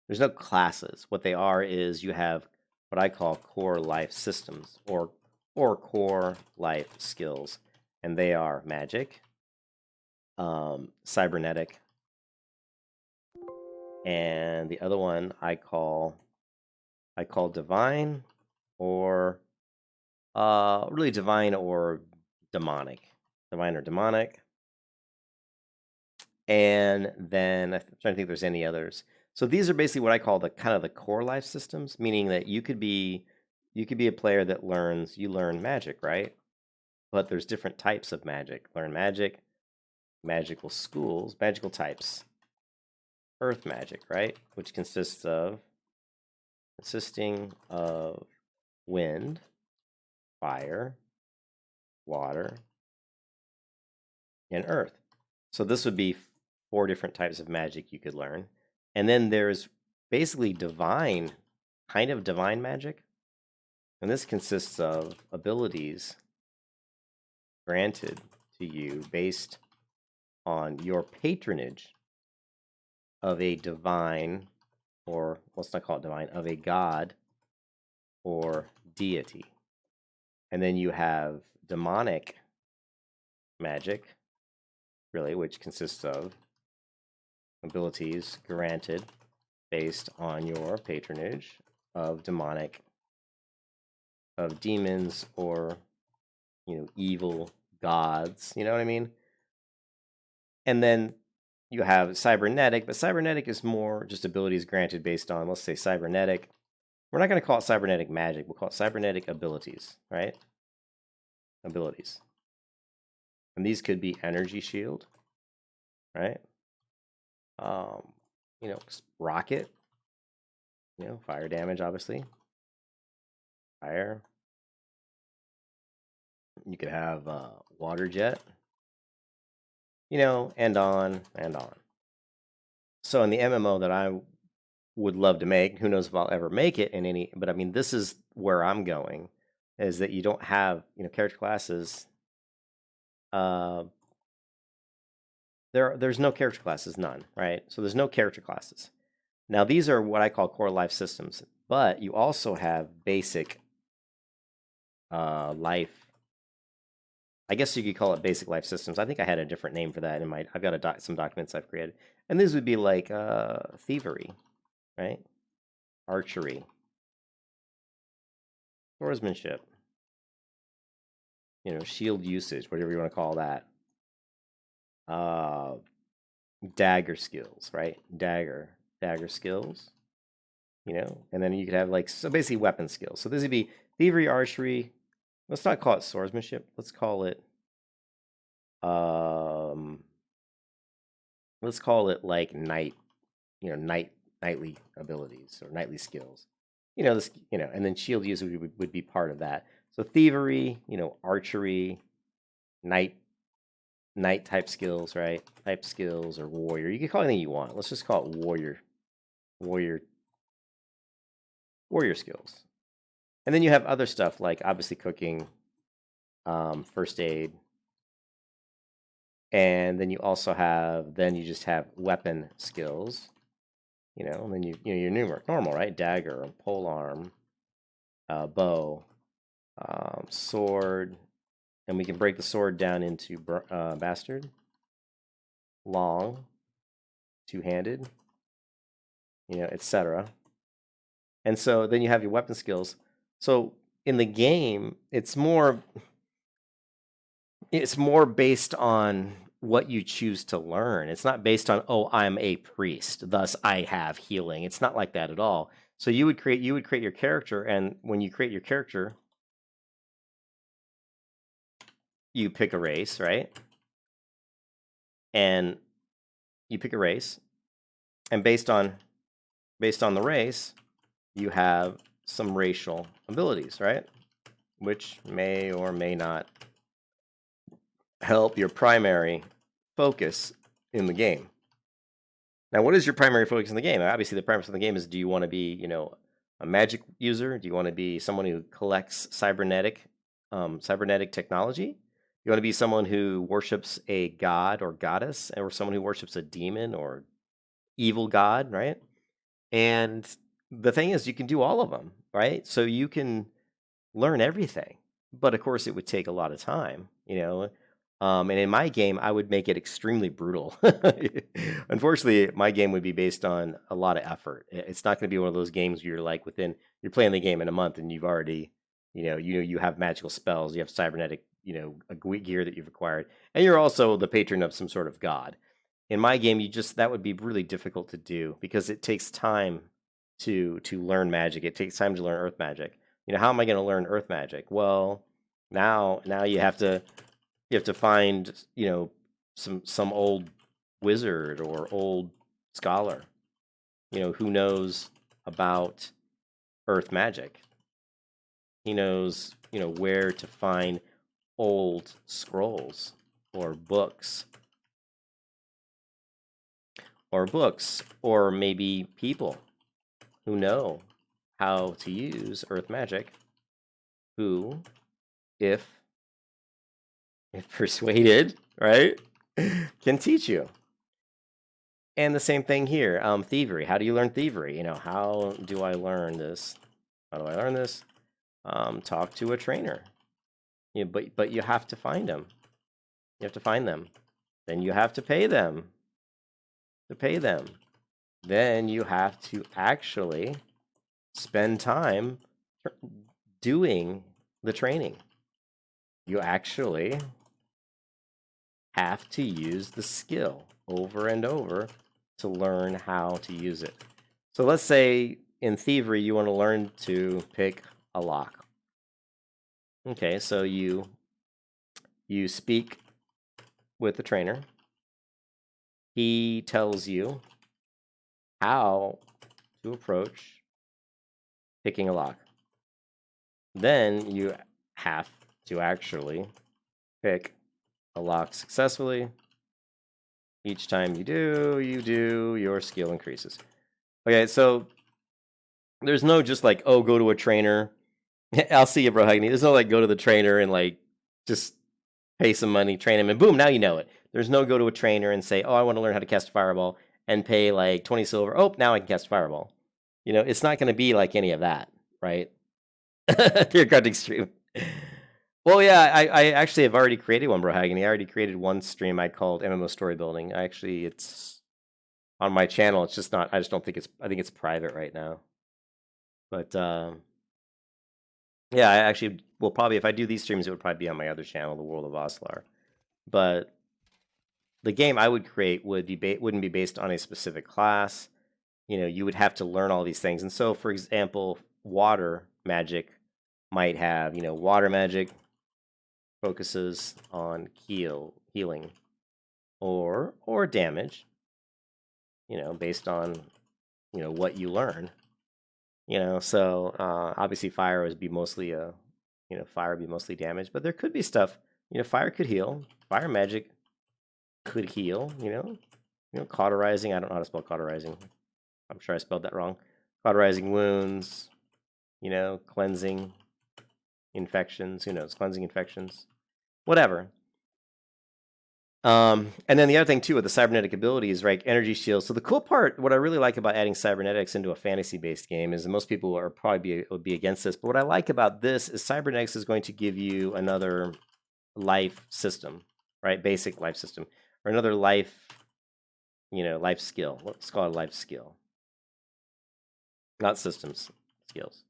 There's no classes. What they are is you have what I call core life systems or core life skills, and they are magic, cybernetic, and the other one I call divine, or really divine or demonic. Divine or demonic. And then I'm trying to think if there's any others. So these are basically what I call the kind of the core life systems, meaning that you could be a player that learn magic, right? But there's different types of magic. Learn magic, magical schools, magical types. Earth magic, right? Which consisting of wind, fire, water, and earth. So this would be 4 different types of magic you could learn. And then there's basically divine magic. And this consists of abilities granted to you based on your patronage of a divine, or let's not call it divine, of a god or deity. And then you have demonic magic, really, which consists of abilities granted based on your patronage of demonic, of demons or evil gods. You know what I mean? And then you have cybernetic, but cybernetic is more just abilities granted based on, let's say, cybernetic. We're not going to call it cybernetic magic. We'll call it cybernetic abilities, right? Abilities. And these could be energy shield, right? Rocket, fire damage, obviously. Fire. You could have water jet, and on and on. So in the MMO that I would love to make, who knows if I'll ever make it in any, but I mean, this is where I'm going, is that you don't have, character classes. There's no character classes, none, right? So there's no character classes. Now, these are what I call core life systems, but you also have basic life. I guess you could call it basic life systems. I think I had a different name for that in my. I've got some documents I've created, and these would be like thievery, right? Archery, swordsmanship, shield usage, whatever you want to call that. Dagger skills, right? Dagger skills, and then you could have basically weapon skills. So this would be thievery, archery. Let's not call it swordsmanship. Let's call it like knightly abilities or knightly skills. And then shield use would be part of that. So thievery, archery, knight type skills, right? Type skills or warrior. You can call it anything you want. Let's just call it warrior skills. And then you have other stuff like obviously cooking, first aid, and then you also have you just have weapon skills, and then your normal, right? Dagger, polearm, bow, sword, and we can break the sword down into bastard, long, two-handed, etc. And so then you have your weapon skills. So in the game, it's more based on what you choose to learn. It's not based on, oh, I'm a priest, thus I have healing. It's not like that at all. So you would create your character, and when you create your character, you pick a race, right? And you pick a race, and based on the race, you have some racial abilities, right? Which may or may not help your primary focus in the game. Now, what is your primary focus in the game? Obviously, the primary focus in the game is, do you want to be, a magic user? Do you want to be someone who collects cybernetic technology? You want to be someone who worships a god or goddess, or someone who worships a demon or evil god, right? And the thing is, you can do all of them, right? So you can learn everything, but of course, it would take a lot of time, And in my game, I would make it extremely brutal. Unfortunately, my game would be based on a lot of effort. It's not going to be one of those games where you're playing the game in a month and you've already, you have magical spells, you have cybernetic, gear that you've acquired, and you're also the patron of some sort of god. In my game, that would be really difficult to do because it takes time to learn magic. It takes time to learn earth magic. How am I going to learn earth magic? Well, now you have to find, some old wizard or old scholar, who knows about earth magic. He knows, where to find old scrolls or books, or maybe people who know how to use earth magic, who, if persuaded, right, can teach you. And the same thing here, thievery. How do you learn thievery? How do I learn this? How do I learn this? Talk to a trainer. But you have to find them. You have to find them. Then you have to pay them. Then you have to actually spend time doing the training. you actually have to use the skill over and over to learn how to use it. So let's say in thievery you want to learn to pick a lock. Okay, so you speak with the trainer. He tells you how to approach picking a lock. Then you have to actually pick a lock successfully. Each time you do, your skill increases. Okay, so there's no just like, oh, go to a trainer. I'll see you, bro, Hagny. There's no like go to the trainer and like just pay some money, train him, and boom, now you know it. There's no go to a trainer and say, oh, I want to learn how to cast a fireball and pay like 20 silver. Oh, now I can cast a fireball. You know, it's not going to be like any of that, right? Pure Card Extreme. Well, yeah, I actually have already created one, bro, Hagny. I already created one stream I called MMO Story Building. It's on my channel. It's just not, I just don't think I think it's private right now. But, yeah, I actually will probably, if I do these streams, it would probably be on my other channel, The World of Oslar. But the game I would create wouldn't be based on a specific class. You know, you would have to learn all these things. And so, for example, water magic might have, you know, water magic focuses on healing or damage, you know, based on, you know, what you learn. You know, so obviously fire would be mostly fire would be mostly damage, but there could be stuff, you know, fire could heal, fire magic could heal, you know, cauterizing. I don't know how to spell cauterizing. I'm sure I spelled that wrong. Cauterizing wounds, you know, cleansing infections, who knows, cleansing infections, whatever. And then the other thing too with the cybernetic abilities, right? Energy shields. So the cool part, what I really like about adding cybernetics into a fantasy-based game is that most people would be against this. But what I like about this is cybernetics is going to give you another life system, right? Basic life system, or another life, you know, life skill. Let's call it a life skill, not systems skills.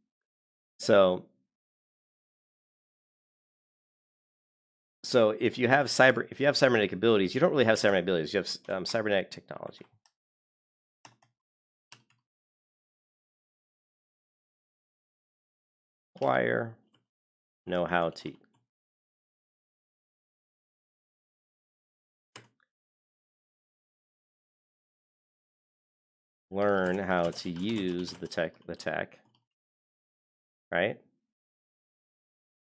So if you have cybernetic abilities, you don't really have cybernetic abilities. You have cybernetic technology. Acquire, know how to. Learn how to use the tech, right?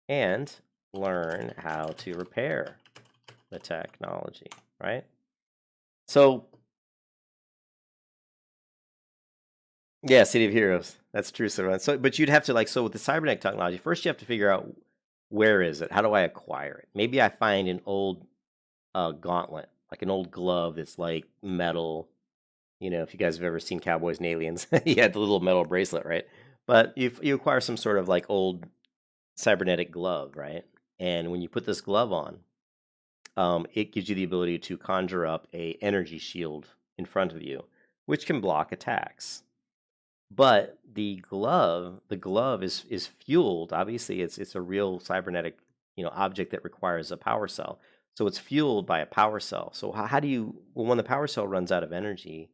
And learn how to repair the technology, right? So, yeah, City of Heroes. That's true, Sir. So, but you'd have to with the cybernetic technology, first you have to figure out where is it? How do I acquire it? Maybe I find an old gauntlet, like an old glove that's like metal. You know, if you guys have ever seen Cowboys and Aliens, he had the little metal bracelet, right? But you acquire some sort of like old cybernetic glove, right? And when you put this glove on, it gives you the ability to conjure up a energy shield in front of you, which can block attacks. But the glove is fueled. Obviously, it's a real cybernetic, you know, object that requires a power cell. So it's fueled by a power cell. So how do you, when the power cell runs out of energy,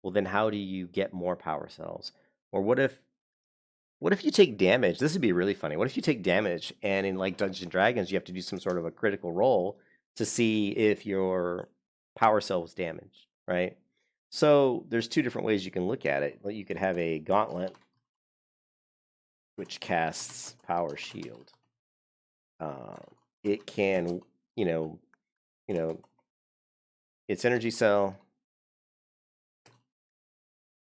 well, then how do you get more power cells? Or what if you take damage? This would be really funny. What if you take damage and in like Dungeons and Dragons, you have to do some sort of a critical roll to see if your power cell was damaged, right? So there's two different ways you can look at it. You could have a gauntlet which casts power shield. It can, you know, its energy cell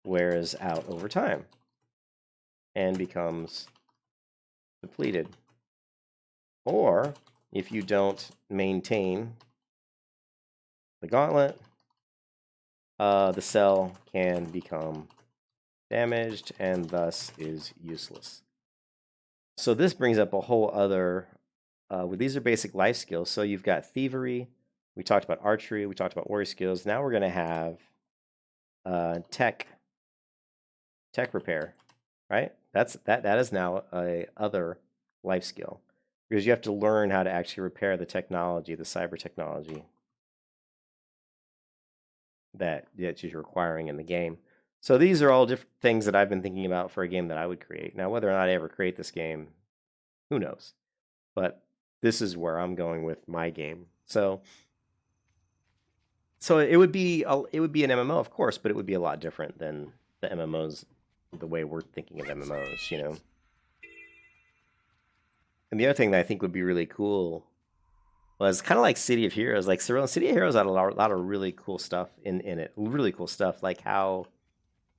wears out over time and becomes depleted. Or if you don't maintain the gauntlet, the cell can become damaged and thus is useless. So this brings up a whole other, these are basic life skills. So you've got thievery, we talked about archery, we talked about warrior skills. Now we're going to have tech repair, right? That is now a other life skill. because you have to learn how to actually repair the technology, the cyber technology that you're requiring in the game. So these are all different things that I've been thinking about for a game that I would create. Now, whether or not I ever create this game, who knows? But this is where I'm going with my game. So it would be an MMO, of course, but it would be a lot different than the MMOs, the way we're thinking of MMOs, you know. And the other thing that I think would be really cool was kind of like City of Heroes. Like City of Heroes had a lot of really cool stuff in it. Really cool stuff, like how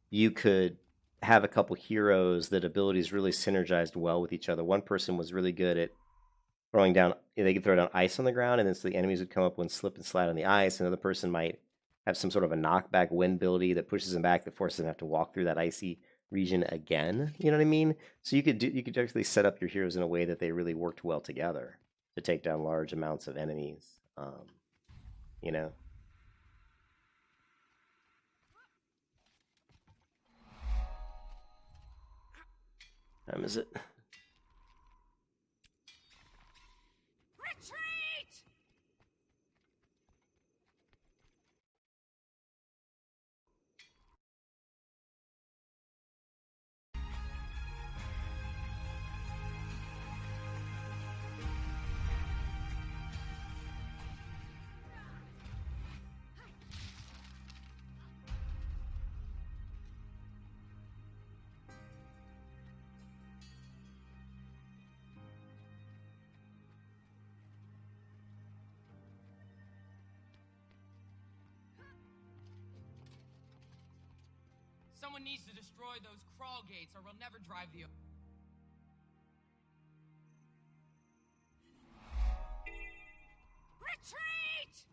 you could have a couple heroes that abilities really synergized well with each other. One person was really good at throwing down, they could throw down ice on the ground, and then so the enemies would come up and slip and slide on the ice. Another person might have some sort of a knockback wind ability that pushes them back, that forces them to have to walk through that icy region again. You know what I mean? So you could actually set up your heroes in a way that they really worked well together to take down large amounts of enemies. You know. Time is it? Retreat! Someone needs to destroy those crawl gates or we'll never drive the... Retreat!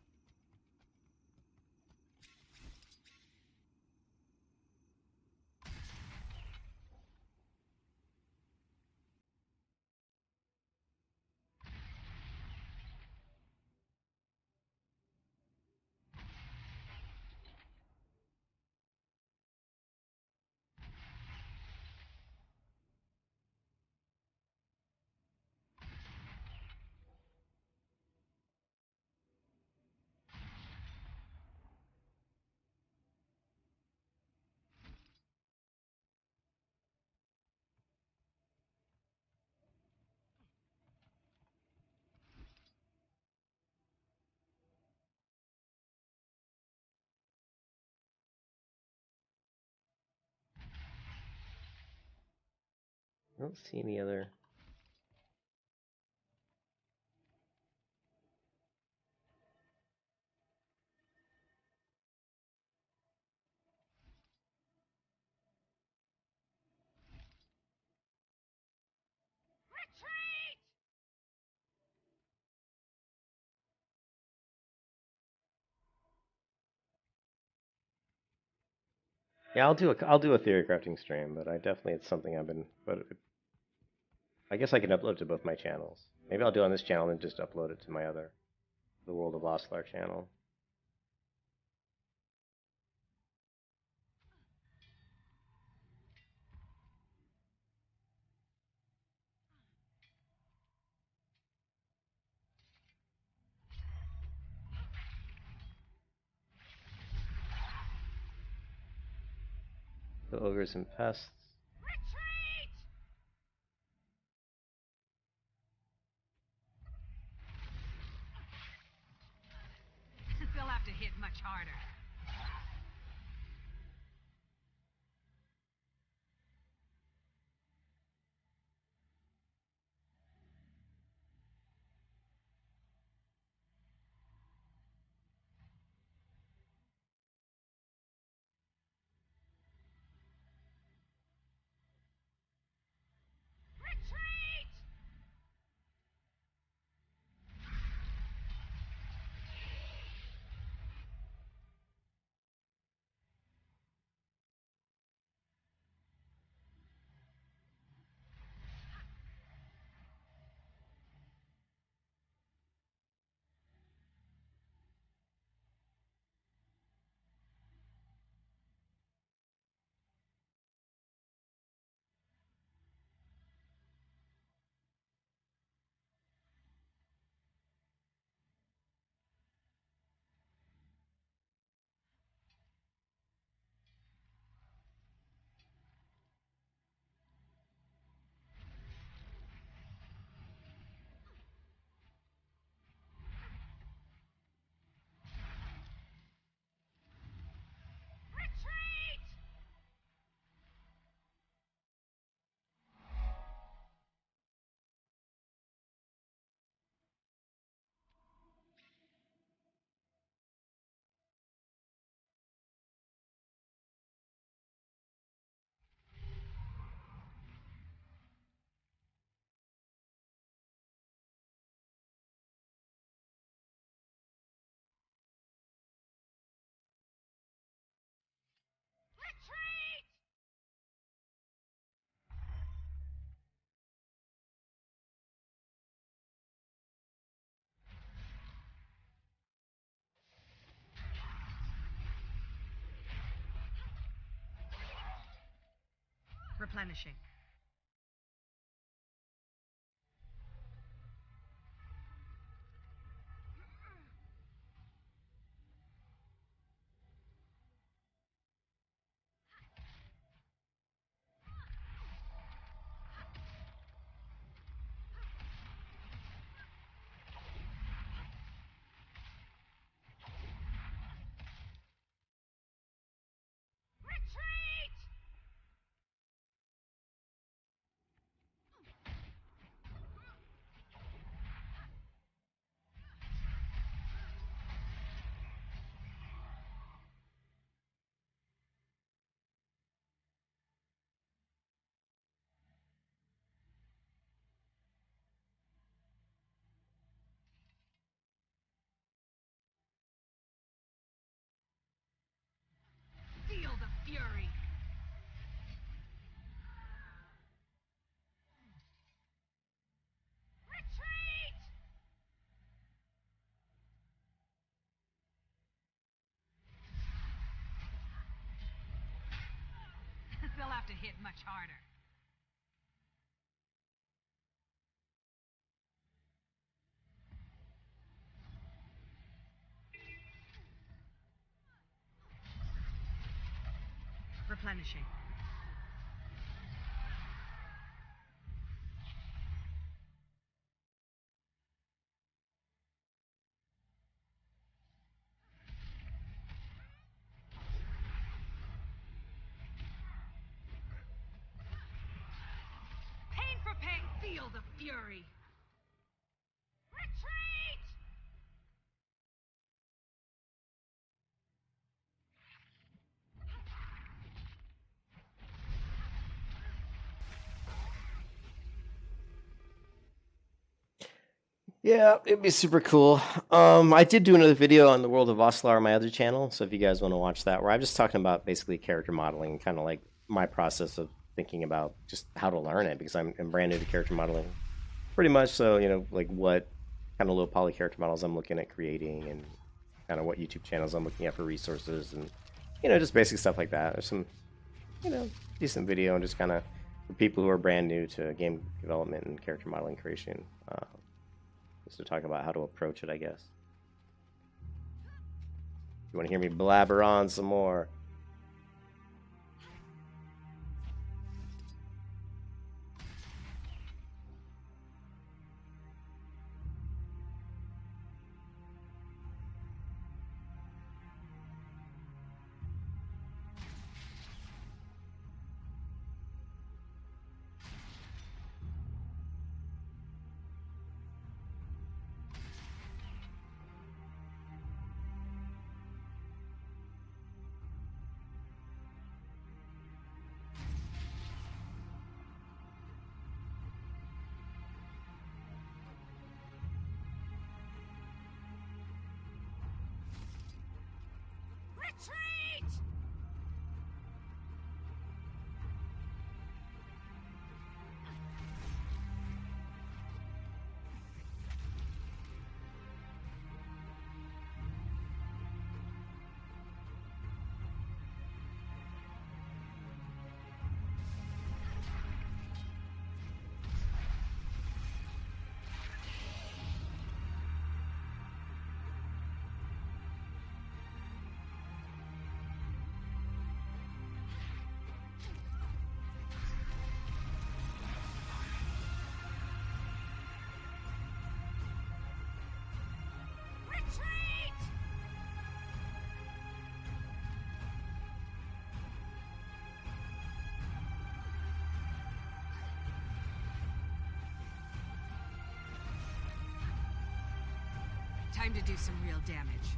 I don't see any other. Retreat! Yeah, I'll do a theory crafting stream, but it's something I've been. But I guess I can upload to both my channels. Maybe I'll do it on this channel and just upload it to my other, the World of Oslar channel. The ogres and pests. Retreat! They'll have to hit much harder. Replenishing. Retreat! Feel the fury! Retreat! They'll have to hit much harder. Replenishing. Pain for pain. Feel the fury. Retreat! Yeah, it'd be super cool. I did do another video on the World of Oslar on my other channel, so if you guys want to watch that, where I'm just talking about basically character modeling, kind of like my process of thinking about just how to learn it, because I'm brand new to character modeling, pretty much. So, you know, like what kind of low poly character models I'm looking at creating, and kind of what YouTube channels I'm looking at for resources, and, you know, just basic stuff like that. There's some, you know, decent video, and just kind of for people who are brand new to game development and character modeling creation. Just to talk about how to approach it, I guess. You want to hear me blabber on some more? Retreat! Retreat! Time to do some real damage.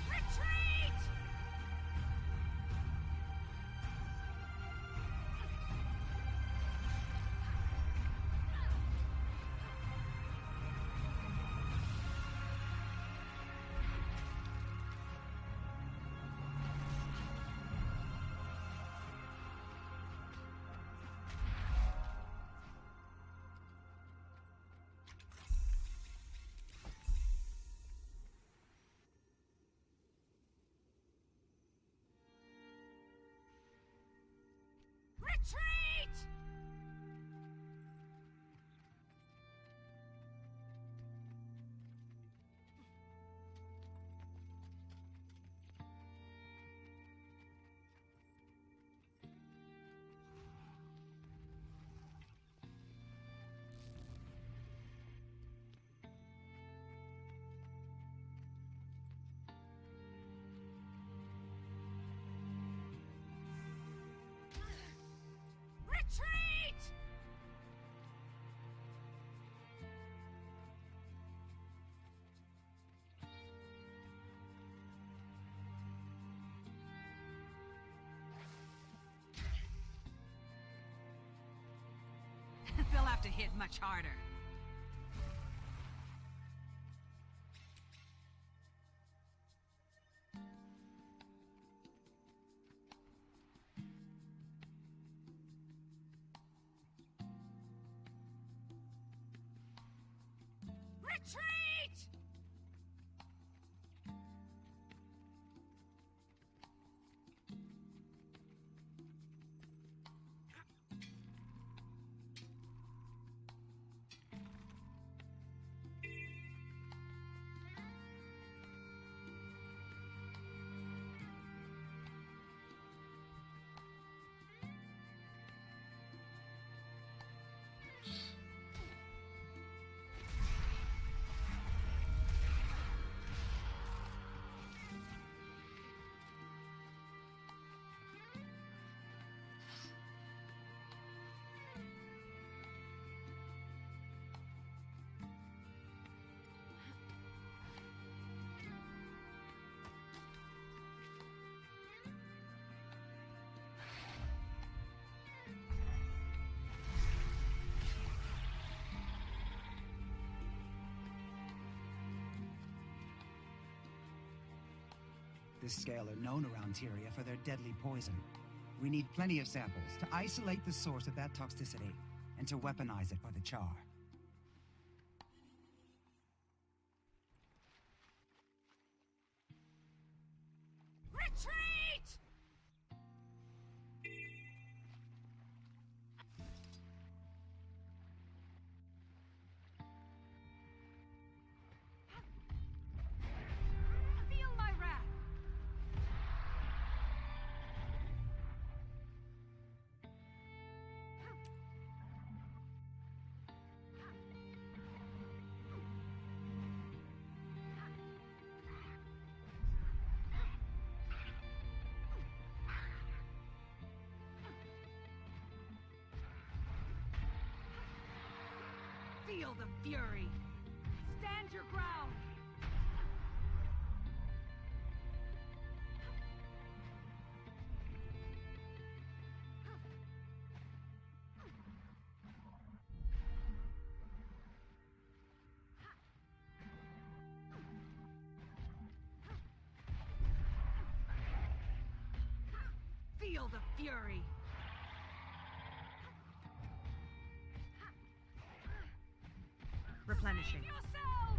Retreat! Retreat! Retreat! They'll have to hit much harder. Retreat! This scale are known around Tyria for their deadly poison. We need plenty of samples to isolate the source of that toxicity and to weaponize it for the Char. Retreat! Feel my wrath! Feel the fury! Stand your ground! Feel the fury! Replenishing. Save yourselves!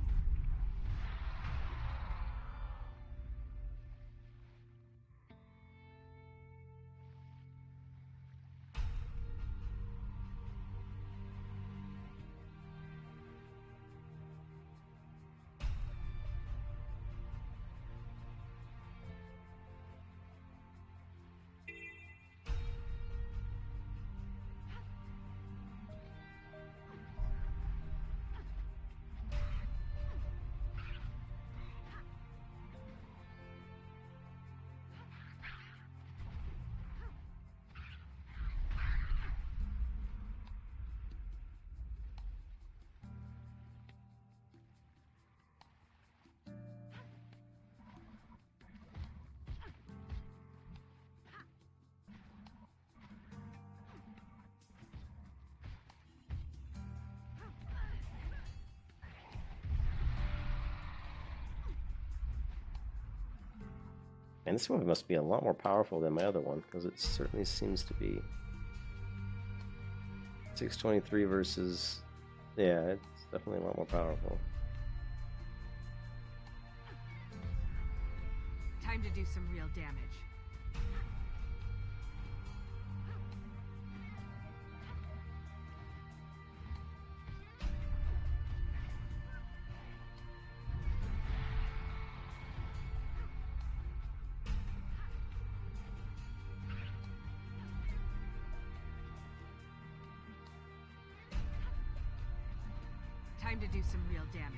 And this one must be a lot more powerful than my other one, because it certainly seems to be. 623 versus... yeah, it's definitely a lot more powerful. Time to do some real damage. Time to do some real damage.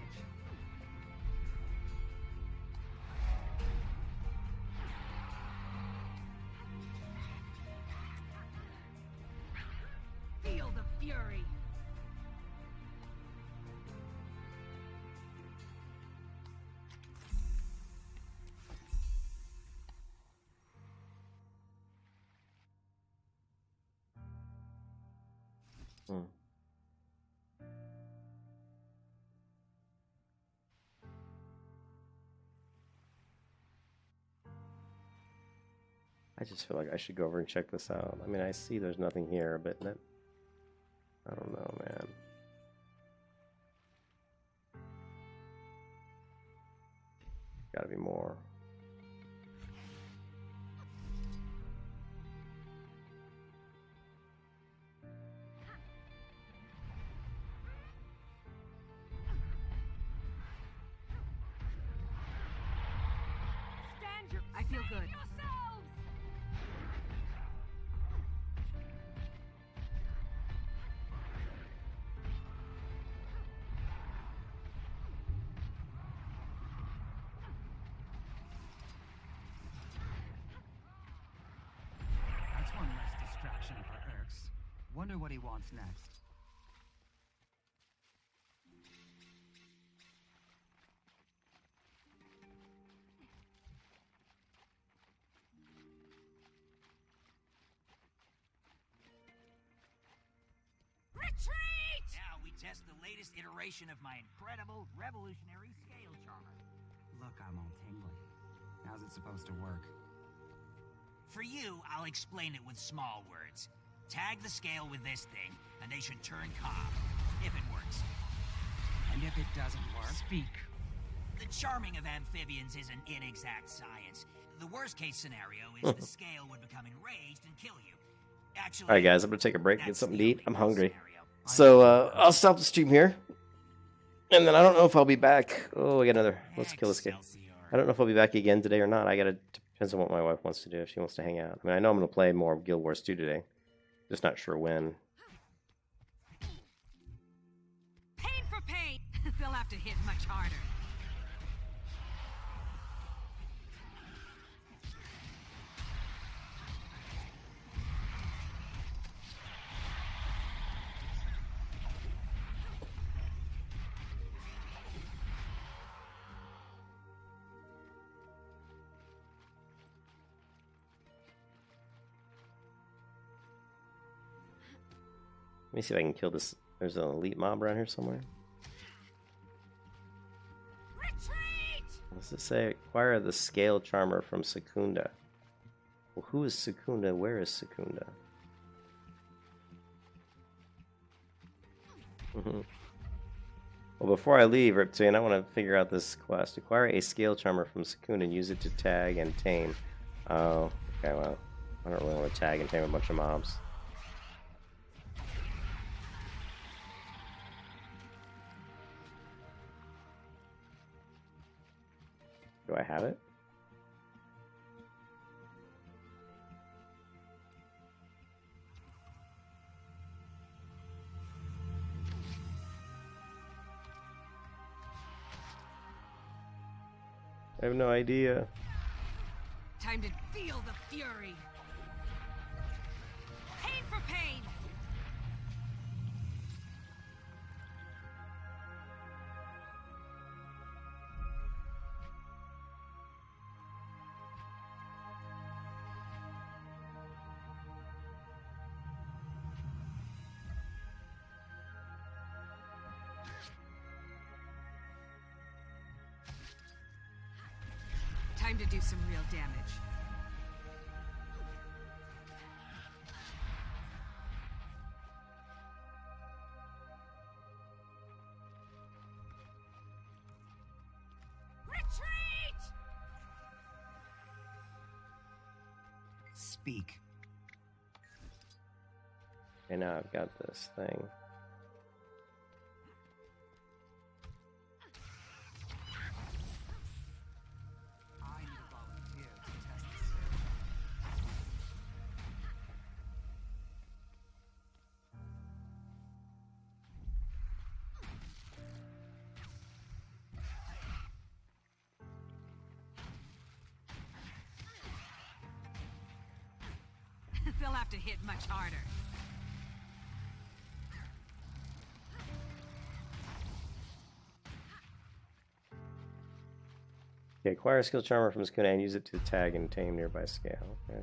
Feel the fury. Hmm. I just feel like I should go over and check this out. I mean, I see there's nothing here, but that, I don't know, man. Gotta be more. Stand your. I feel good. That's one less distraction for Erks. Wonder what he wants next. Retreat! Now we test the latest iteration of my incredible revolutionary scale charmer. Look, I'm all tingly. How's it supposed to work? For you, I'll explain it with small words. Tag the scale with this thing, and they should turn calm. If it works. And if it doesn't work? Speak. The charming of amphibians is an inexact science. The worst case scenario is the scale would become enraged and kill you. Actually, Alright guys, I'm gonna take a break, get that's something the to eat. only I'm worst hungry. scenario. So, I'll stop the stream here. And then I don't know if I'll be back. Oh, I got another. Let's kill this guy. Excelsior. I don't know if I'll be back again today or not. I gotta, depends on what my wife wants to do, if she wants to hang out. I mean, I know I'm gonna play more Guild Wars 2 today. Just not sure when. Pain for pain. They'll have to hit much harder. Let me see if I can kill this. There's an elite mob around here somewhere. Retreat! What's it say? Acquire the scale charmer from Secunda. Well, who is Secunda? Where is Secunda? Well, before I leave, Riptune, I want to figure out this quest. Acquire a scale charmer from Secunda and use it to tag and tame. Oh, okay, well, I don't really want to tag and tame a bunch of mobs. Do I have it? I have no idea. Time to feel the fury. Pain for pain. Time to do some real damage. Retreat! Speak. Okay, now I've got this thing. I need a volunteer to test the scale. have to hit much harder. Okay, acquire a skill charmer from Skuna and use it to tag and tame nearby scale. Okay.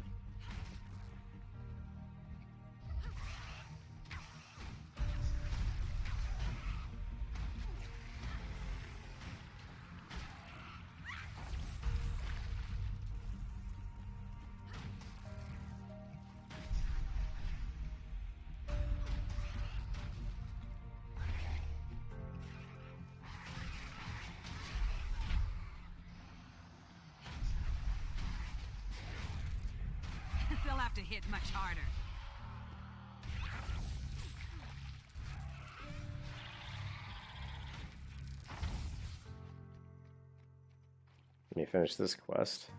They'll have to hit much harder. Let me finish this quest.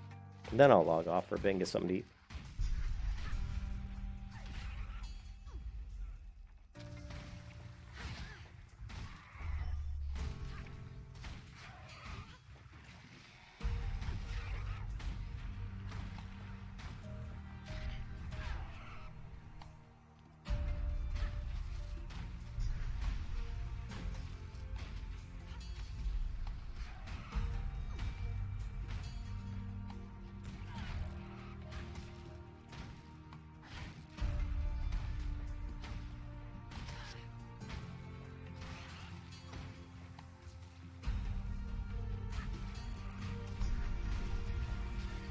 And then I'll log off for a bit and get something to eat.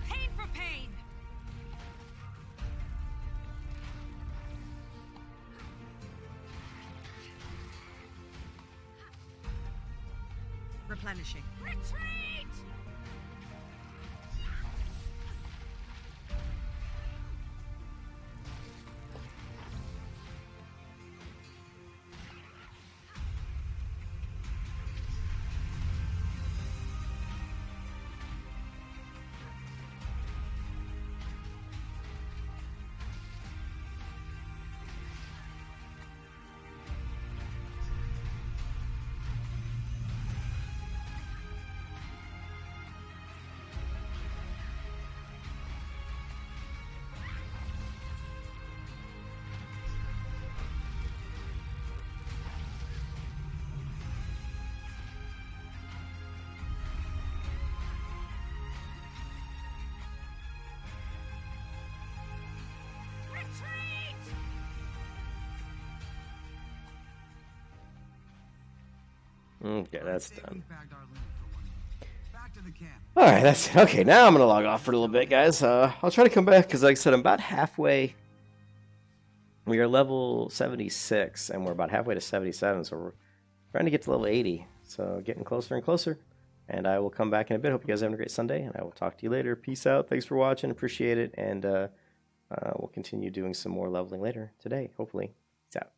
Pain for pain! Replenishing. Retreat! Okay, that's done. Back to the camp. Alright, that's it. Okay, now I'm going to log off for a little bit, guys. I'll try to come back, because like I said, I'm about halfway. We are level 76, and we're about halfway to 77, so we're trying to get to level 80. So getting closer and closer. And I will come back in a bit. Hope you guys are having a great Sunday, and I will talk to you later. Peace out. Thanks for watching. Appreciate it. And we'll continue doing some more leveling later today, hopefully. Peace out.